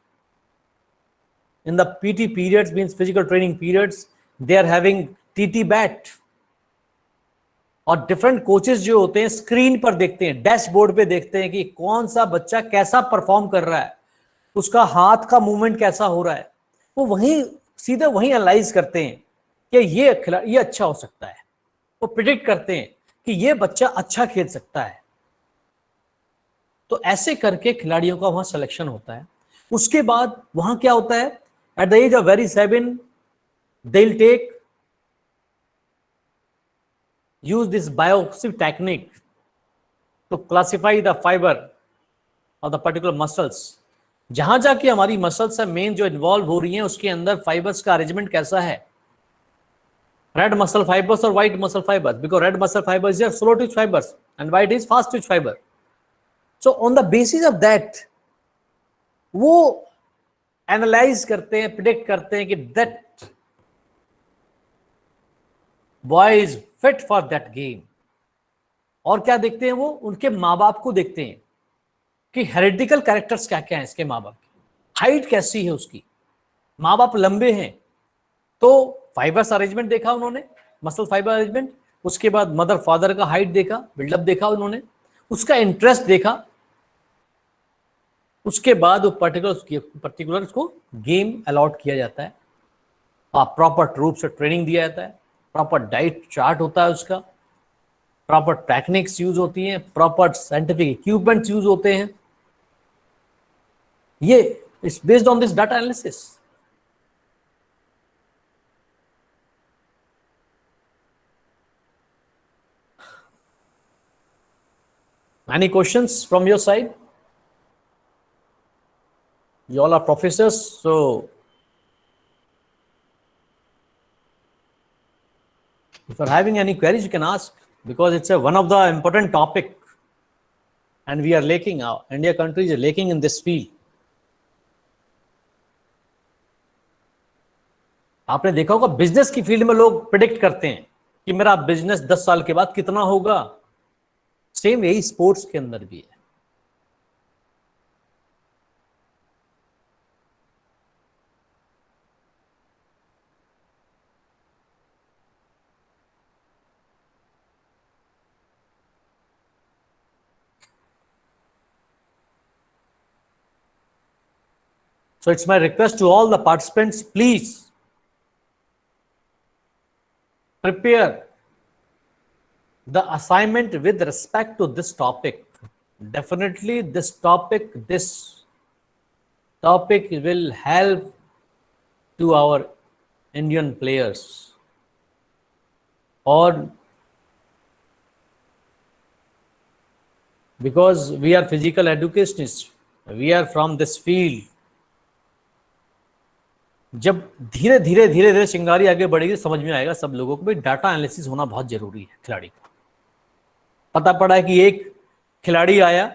in the PT periods, means physical training periods, they are having TT bat. और डिफरेंट कोचेस जो होते हैं स्क्रीन पर देखते हैं, डैशबोर्ड पे देखते हैं कि कौन सा बच्चा कैसा परफॉर्म कर रहा है, उसका हाथ का मूवमेंट कैसा हो रहा है. वो वहीं सीधे वहीं एनालाइज करते हैं कि ये अच्छा हो सकता है. वो प्रिडिक्ट करते हैं कि ये बच्चा अच्छा खेल सकता है. तो ऐसे करके खिलाड़ियों का वहां सिलेक्शन होता है. उसके बाद वहां क्या होता है? At the age of very 7, they will take use this biopsy technique to classify the fiber of the particular muscles. जहां जाके हमारी मसल्स है मेन जो इन्वॉल्व हो रही हैं, उसके अंदर फाइबर्स का अरेंजमेंट कैसा है. रेड मसल फाइबर्स और white muscle fibres, because red muscle fibres are slow twitch fibres and white is fast twitch fibre. So on the basis of that वो एनालाइज करते हैं, प्रिडिक्ट करते हैं कि that boy is fit for that game. और क्या देखते हैं वो, उनके माँ बाप को देखते हैं कि हेरिडिकल कैरेक्टर्स क्या क्या है इसके माँ बाप की, हाइट कैसी है उसकी, माँ बाप लंबे हैं तो फाइबर्स अरेंजमेंट देखा उन्होंने, मसल फाइबर अरेंजमेंट, उसके बाद मदर फादर का हाइट देखा, बिल्डअप देखा उन्होंने, उसका इंटरेस्ट देखा, उसके बाद वो पर्टिकुलर उसको गेम अलॉट किया जाता है, प्रॉपर रूप से ट्रेनिंग दिया जाता है, प्रॉपर डाइट चार्ट होता है उसका, प्रॉपर टेक्निक्स यूज होती हैं, प्रॉपर साइंटिफिक इक्विपमेंट्स यूज होते हैं। ये it's based on this data analysis. Any questions from your side? You all are professors, so if you are having any queries, you can ask, because it's one of the important topic, and we are lacking. India country is lacking in this field. आपने देखा होगा बिजनेस की फील्ड में लोग प्रिडिक्ट करते हैं कि मेरा बिजनेस 10 साल के बाद कितना होगा। सेम यही स्पोर्ट्स के अंदर भी है। So it's my request to all the participants, please prepare the assignment with respect to this topic. Definitely this topic will help to our Indian players, or because we are physical educationists, we are from this field. जब धीरे धीरे चिंगारी आगे बढ़ेगी, समझ में आएगा सब लोगों को भाई डाटा एनालिसिस होना बहुत जरूरी है। खिलाड़ी का पता पड़ा है कि एक खिलाड़ी आया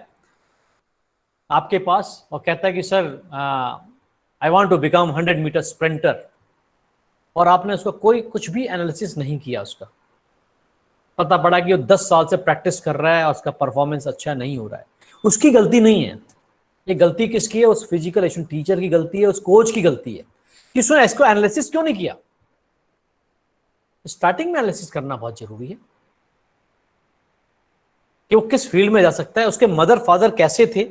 आपके पास और कहता है कि sir I want to become 100 metre sprinter, और आपने उसका कोई कुछ भी एनालिसिस नहीं किया उसका। पता पड़ा कि वो 10 साल से प्रैक्टिस कर रहा है और उसका परफॉर्मेंस अच्छा नहीं हो रहा है। उसकी गलती नहीं है, ये गलती किसकी है? उस फिजिकल एजुकेशन टीचर की गलती है, उस कोच की गलती है कि उसने इसको एनालिसिस क्यों नहीं किया। स्टार्टिंग में एनालिसिस करना बहुत जरूरी है कि वो किस फील्ड में जा सकता है, उसके मदर फादर कैसे थे,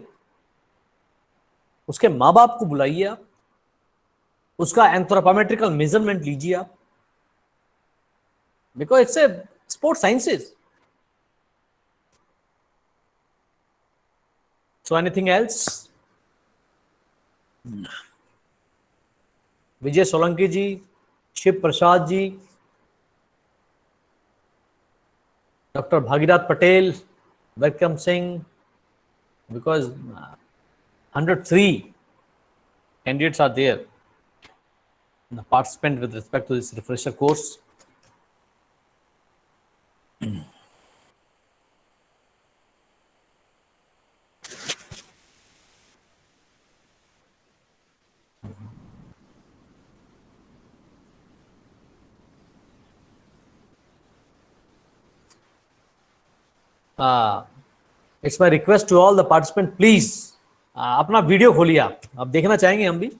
उसके माँ बाप को बुलाइए आप, उसका एंथ्रोपोमेट्रिकल मेजरमेंट लीजिए आप, because it's a sport sciences. So anything else? Vijay Solanki ji, Shiv Prasad ji, doctor Bhagirath Patel, welcome Singh, because 103 candidates are there, the participant with respect to this refresher course. It's my request to all the participants, please अपना वीडियो खोलिए आप देखना चाहेंगे हम भी।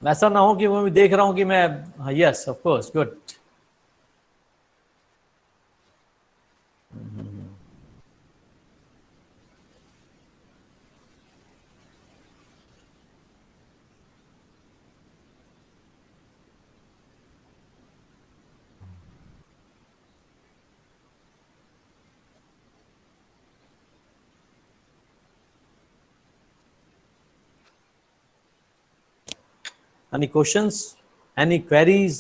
ऐसा ना हो कि मैं भी देख रहा हूं कि मैं, yes of course, good. Any questions, any queries,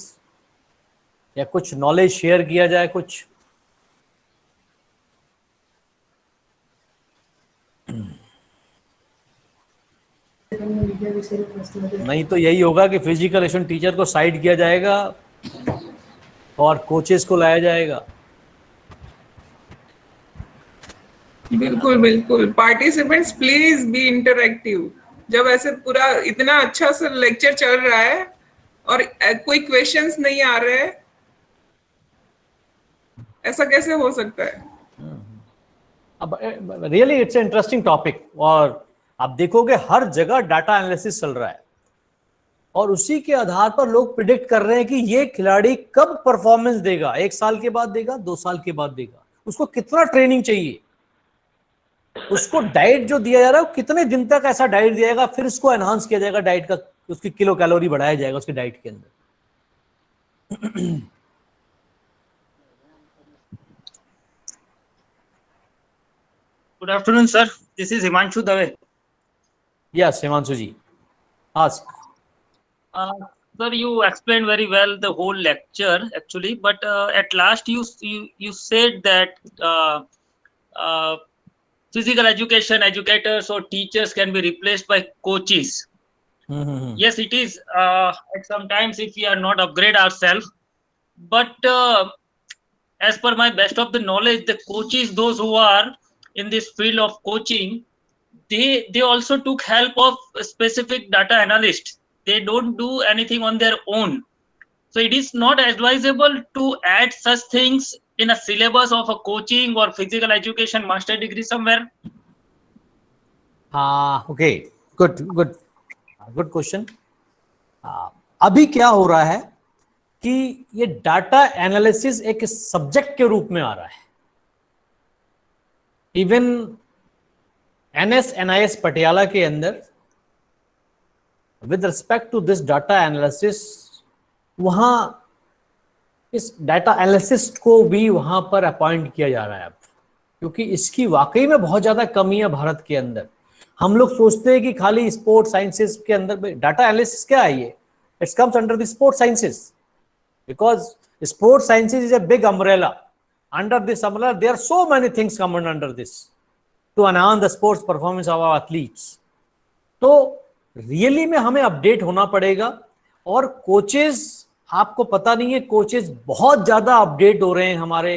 या कुछ नॉलेज शेयर किया जाए कुछ? नहीं तो यही होगा कि फिजिकल एजुकेशन टीचर को साइड किया जाएगा और कोचेस को लाया जाएगा। बिल्कुल बिल्कुल। Participants please be interactive. जब ऐसे पूरा इतना अच्छा सा लेक्चर चल रहा है और कोई क्वेश्चंस नहीं आ रहे हैं, ऐसा कैसे हो सकता है? अब रियली इट्स इंटरेस्टिंग टॉपिक, और आप देखोगे हर जगह डाटा एनालिसिस चल रहा है और उसी के आधार पर लोग प्रिडिक्ट कर रहे हैं कि ये खिलाड़ी कब परफॉर्मेंस देगा, 1 साल के बाद देगा, 2 साल के बाद देगा, उसको कितना ट्रेनिंग चाहिए, उसको डाइट जो दिया जा रहा है वो कितने दिन तक ऐसा डाइट दिया जाएगा, फिर उसको एनहांस किया जाएगा डाइट का, उसकी किलो कैलोरी बढ़ाया जाएगा उसके डाइट के अंदर। Good afternoon, sir. This is Himanshu Dave. Yes, Himanshu ji, ask. Sir, you explained very well the whole lecture actually, but at last you said that physical education educators or teachers can be replaced by coaches. Yes, it is. Sometimes if we are not upgrade ourselves, but as per my best of the knowledge, the coaches, those who are in this field of coaching, they also took help of a specific data analyst. They don't do anything on their own. So it is not advisable to add such things in a syllabus of a coaching or physical education master degree somewhere. Okay, good question. अभी क्या हो रहा है कि ये डाटा एनालिसिस एक सब्जेक्ट के रूप में आ रहा है। इवन NS पटियाला के अंदर with respect to this data analysis, वहां इस डाटा एनालिसिस्ट को भी वहां पर अपॉइंट किया जा रहा है अब, क्योंकि इसकी वाकई में बहुत ज्यादा कमी है भारत के अंदर। हम लोग सोचते हैं कि खाली स्पोर्ट साइंसेस के अंदर डाटा एनालिसिस क्या है, ये it's comes under the sport sciences, because sport sciences is a big umbrella. Under this umbrella, there are so many things coming under this to enhance the sports performance of our athletes. तो रियली में हमें अपडेट होना पड़ेगा, और कोचेस, आपको पता नहीं है, कोचेस बहुत ज्यादा अपडेट हो रहे हैं हमारे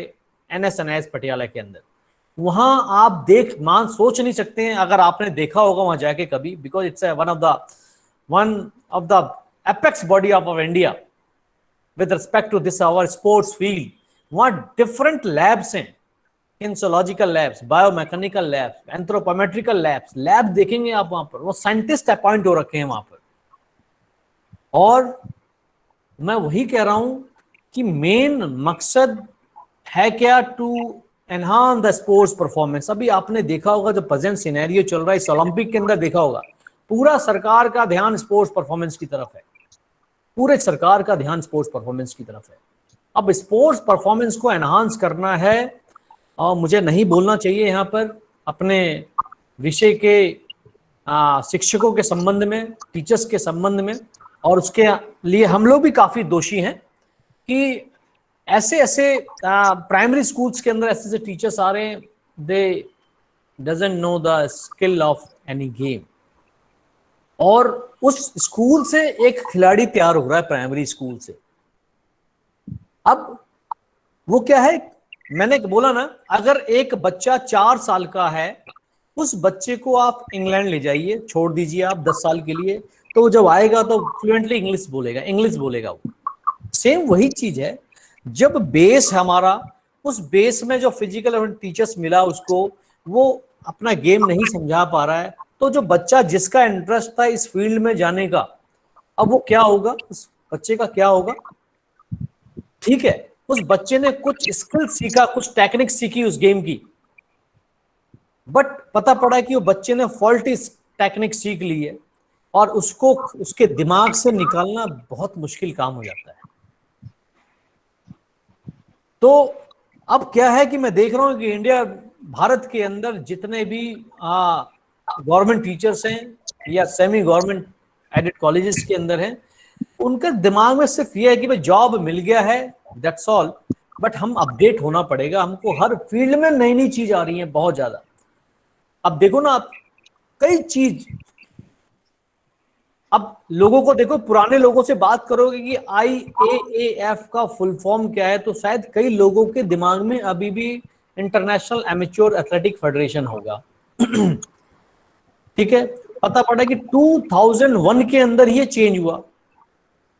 NS पटियाला के अंदर. वहां आप सोच नहीं सकते हैं, अगर आपने देखा होगा वहां जाके कभी, because it's one of the apex body of India with respect to this our sports field. वहां डिफरेंट लैब्स हैं, इंसोलॉजिकल labs, biomechanical labs, anthropometrical labs, lab देखेंगे आप वहां पर, वो साइंटिस्ट अपॉइंट हो रखे हैं वहां पर. और मैं वही कह रहा हूं कि मेन मकसद है क्या, to enhance the sports performance. अभी आपने देखा होगा जो प्रेजेंट सिनेरियो चल रहा है इस ओलंपिक के अंदर, देखा होगा पूरा सरकार का ध्यान स्पोर्ट्स परफॉर्मेंस की तरफ है, पूरे सरकार का ध्यान स्पोर्ट्स परफॉर्मेंस की तरफ है. अब स्पोर्ट्स परफॉर्मेंस को एनहांस करना है, और मुझे नहीं बोलना चाहिए यहाँ पर अपने विषय के शिक्षकों के संबंध में, टीचर्स के संबंध में, और उसके लिए हम लोग भी काफी दोषी हैं कि ऐसे प्राइमरी स्कूल्स के अंदर ऐसे टीचर्स आ रहे हैं, दे doesn't know the skill of any game, और उस स्कूल से एक खिलाड़ी तैयार हो रहा है प्राइमरी स्कूल से. अब वो क्या है, मैंने बोला ना, अगर एक बच्चा 4 साल का है, उस बच्चे को आप इंग्लैंड ले जाइए, छोड़ दीजिए आप 10 साल के लिए, तो जब आएगा तो फ्लुएंटली इंग्लिश बोलेगा वो. सेम वही चीज है, जब बेस हमारा, उस बेस में जो फिजिकल टीचर्स मिला उसको, वो अपना गेम नहीं समझा पा रहा है, तो जो बच्चा जिसका इंटरेस्ट था इस फील्ड में जाने का, अब वो क्या होगा, उस बच्चे का क्या होगा. ठीक है, उस बच्चे ने कुछ स्किल सीखा, कुछ टेक्निक सीखी उस गेम की, बट पता पड़ा कि वो बच्चे ने फॉल्टी टेक्निक सीख ली है, और उसको उसके दिमाग से निकालना बहुत मुश्किल काम हो जाता है. तो अब क्या है कि मैं देख रहा हूं कि भारत के अंदर जितने भी गवर्नमेंट टीचर्स हैं या सेमी गवर्नमेंट एडेड कॉलेजेस के अंदर हैं, उनके दिमाग में सिर्फ ये है कि भाई जॉब मिल गया है, दैट्स ऑल. बट हम अपडेट होना पड़ेगा, हमको हर फील्ड में नई नई चीज आ रही है बहुत ज्यादा. अब देखो ना आप, कई चीज, अब लोगों को देखो, पुराने लोगों से बात करोगे कि IAAF का फुल फॉर्म क्या है, तो शायद कई लोगों के दिमाग में अभी भी इंटरनेशनल एमेच्योर एथलेटिक फेडरेशन होगा. ठीक है, पता पड़ा कि 2001 के अंदर ये चेंज हुआ,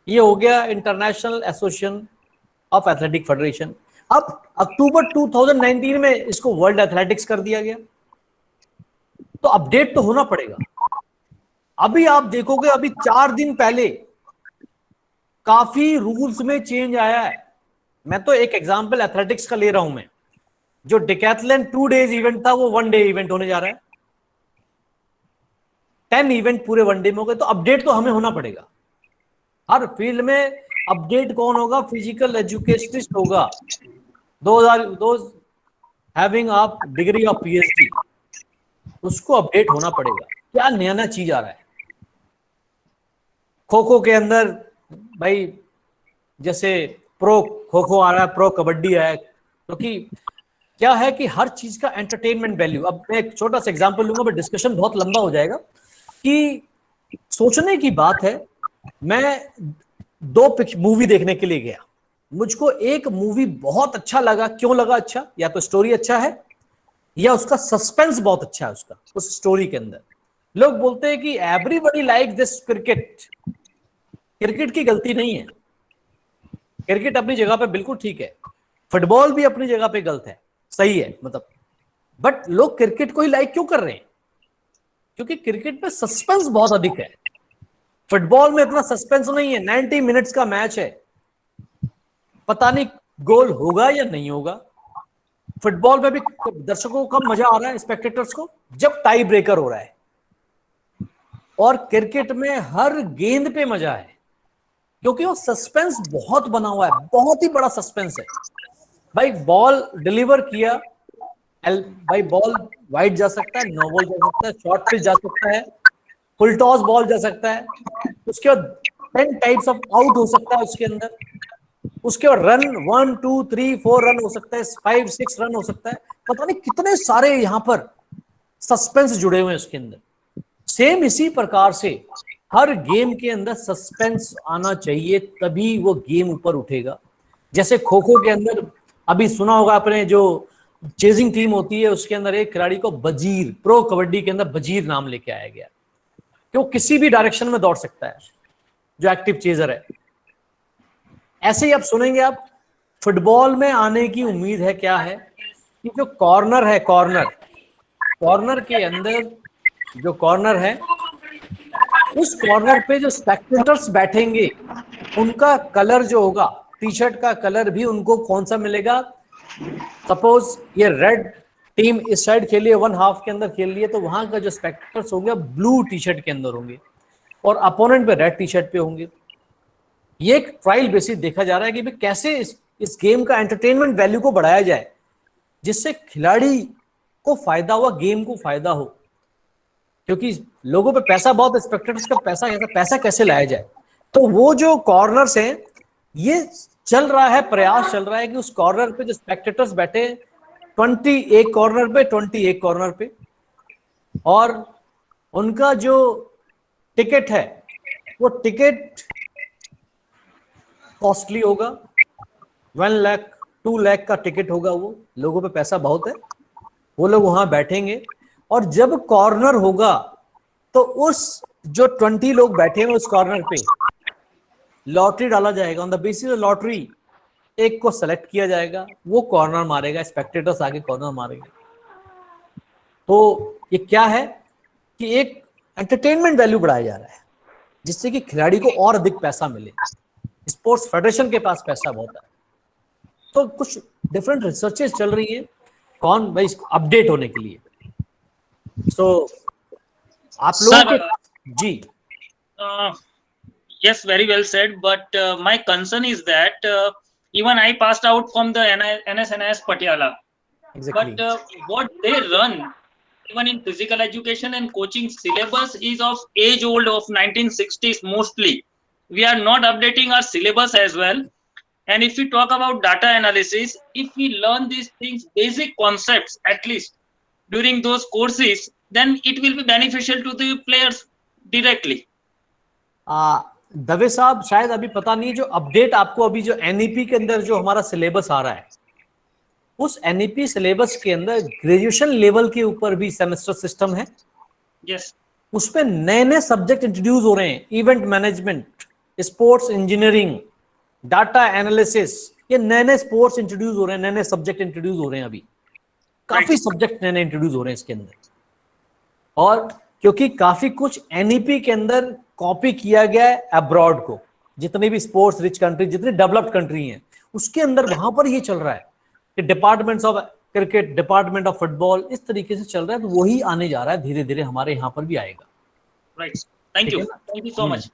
ये हो गया international association of athletic federation. अब अक्टूबर 2019 में इसको वर्ल्ड एथलेटिक्स कर दिया गया। तो अपडेट तो होना पड़ेगा। अभी आप देखोगे, अभी 4 दिन पहले काफी रूल्स में चेंज आया है। मैं तो एक एग्जांपल एथलेटिक्स का ले रहा हूं मैं, जो डिकैथलॉन 2 डेज इवेंट था वो 1 डे इवेंट होने जा रहा है। 10 इवेंट पूरे 1 डे में हो गए। तो अपडेट तो हमें होना पड़ेगा। हर फील्ड में अपडेट कौन होगा? फिजिकल एजुकेशनिस्ट होगा, 2000 having a degree of PhD, उसको अपडेट होना पड़ेगा। क्या नया नया चीज आ रहा है। खो खो के अंदर भाई जैसे प्रो खो खो आ रहा है, प्रो कबड्डी है, क्योंकि क्या है कि हर चीज का एंटरटेनमेंट वैल्यू। अब मैं एक छोटा सा एग्जांपल लूंगा, बट डिस्कशन बहुत लंबा हो जाएगा। कि सोचने की बात है, मैं 2 मूवी देखने के लिए गया, मुझको एक मूवी बहुत अच्छा लगा। क्यों लगा अच्छा? या तो स्टोरी अच्छा है, या उसका सस्पेंस बहुत अच्छा है उसका, उस स्टोरी के अंदर। लोग बोलते हैं कि everybody like this cricket. Cricket की गलती नहीं है, क्रिकेट अपनी जगह पे बिल्कुल ठीक है, फुटबॉल भी अपनी जगह पे गलत है, सही है मतलब। बट लोग क्रिकेट को ही लाइक क्यों कर रहे हैं? क्योंकि क्रिकेट में सस्पेंस बहुत अधिक है। फुटबॉल में इतना सस्पेंस नहीं है। 90 मिनट्स का मैच है, पता नहीं गोल होगा या नहीं होगा। फुटबॉल में भी दर्शकों को कब मजा आ रहा है, स्पेक्टेटर्स को, जब टाई ब्रेकर हो रहा है। और क्रिकेट में हर गेंद पे मजा है, क्योंकि वो सस्पेंस बहुत बना हुआ है, बहुत ही बड़ा सस्पेंस है। भाई बॉल डिलीवर किया, भाई बॉल वाइड जा सकता है, नो बॉल जा सकता है, शॉर्ट पिच जा सकता है, फुल टॉस बॉल जा सकता है। उसके बाद 10 टाइप्स ऑफ आउट हो सकता है उसके अंदर। उसके बाद रन 1 2 3 4 रन हो सकता है, 5 6 रन हो सकता है। पता नहीं कितने सारे यहां पर सस्पेंस जुड़े हुए हैं उसके अंदर। सेम इसी प्रकार से हर गेम के अंदर सस्पेंस आना चाहिए, तभी वो गेम ऊपर उठेगा। जैसे खो खो के अंदर अभी सुना होगा आपने, जो चेजिंग टीम होती है उसके अंदर एक खिलाड़ी को बजीर, प्रो कबड्डी के अंदर बजीर नाम लेके आया गया, कि वो किसी भी डायरेक्शन में दौड़ सकता है, जो एक्टिव चेजर है। ऐसे ही आप सुनेंगे, आप फुटबॉल में आने की उम्मीद है। क्या है कि जो कॉर्नर है, कॉर्नर के अंदर जो कॉर्नर है, उस कॉर्नर पे जो स्पेक्टेटर्स बैठेंगे उनका कलर जो होगा, टी शर्ट का कलर भी उनको कौन सा मिलेगा? सपोज ये रेड टीम इस साइड खेली है, 1 हाफ के अंदर खेल रही है, तो वहां का जो स्पेक्टेटर्स होंगे ब्लू टी शर्ट के अंदर होंगे, और अपोनेंट पे रेड टी शर्ट पे होंगे। ये एक ट्रायल बेसिस देखा जा रहा है कि भाई कैसे इस गेम का एंटरटेनमेंट वैल्यू को बढ़ाया जाए, जिससे खिलाड़ी को फायदा हुआ, गेम को फायदा हो। क्योंकि लोगों पे पैसा बहुत है, स्पेक्टेटर्स का पैसा कैसे लाया जाए। तो वो जो कॉर्नर्स हैं, ये चल रहा है, प्रयास चल रहा है कि उस कॉर्नर पे जो स्पेक्टेटर्स बैठे 21 कॉर्नर पे, 21 कॉर्नर पे, और उनका जो टिकट है वो टिकट कॉस्टली होगा। 1 लाख 2 लाख का टिकट होगा। वो लोगों पे पैसा बहुत है, वो लोग वहां बैठेंगे, और जब कॉर्नर होगा तो उस जो 20 लोग बैठे हैं उस कॉर्नर पे लॉटरी डाला जाएगा। On the basis of lottery एक को सेलेक्ट किया जाएगा, वो कॉर्नर मारेगा, स्पेक्टेटर्स आगे कॉर्नर मारेंगे। तो ये क्या है कि एक एंटरटेनमेंट वैल्यू बढ़ाया जा रहा है, जिससे कि खिलाड़ी को और अधिक पैसा मिले। स्पोर्ट्स फेडरेशन के पास पैसा बहुत है, तो कुछ डिफरेंट रिसर्चेस चल रही है कौन भाई अपडेट होने के लिए। सो आप लोगों के जी yes, very well said, but my concern is that even I passed out from the NSNS Patiala. Exactly. But what they run even in physical education and coaching syllabus is of age old, of 1960s mostly. We are not updating our syllabus as well. And if we talk about data analysis, if we learn these things, basic concepts at least during those courses, then it will be beneficial to the players directly. Dave साहब, शायद अभी पता नहीं, जो अपडेट आपको अभी जो एनईपी के अंदर जो हमारा सिलेबस आ रहा है, उस एनईपी सिलेबस के अंदर ग्रेजुएशन लेवल के ऊपर भी सेमेस्टर सिस्टम है। Yes. उसमें नए नए सब्जेक्ट इंट्रोड्यूस हो रहे हैं, event management, sports engineering, data analysis, ये नए नए स्पोर्ट्स इंट्रोड्यूस हो रहे हैं, नए नए सब्जेक्ट इंट्रोड्यूस हो रहे हैं। अभी काफी सब्जेक्ट नए नए इंट्रोड्यूस हो रहे हैं इसके अंदर, और क्योंकि काफी कुछ एनईपी के अंदर कॉपी किया गया है अब्रॉड को, जितने भी स्पोर्ट्स रिच कंट्री, जितनी डेवलप्ड कंट्री हैं उसके अंदर वहां पर ये चल रहा है कि departments of cricket, department of football, इस तरीके से चल रहा है। तो वही आने जा रहा है, धीरे धीरे हमारे यहाँ पर भी आएगा। Right. Thank you. Thank you so much.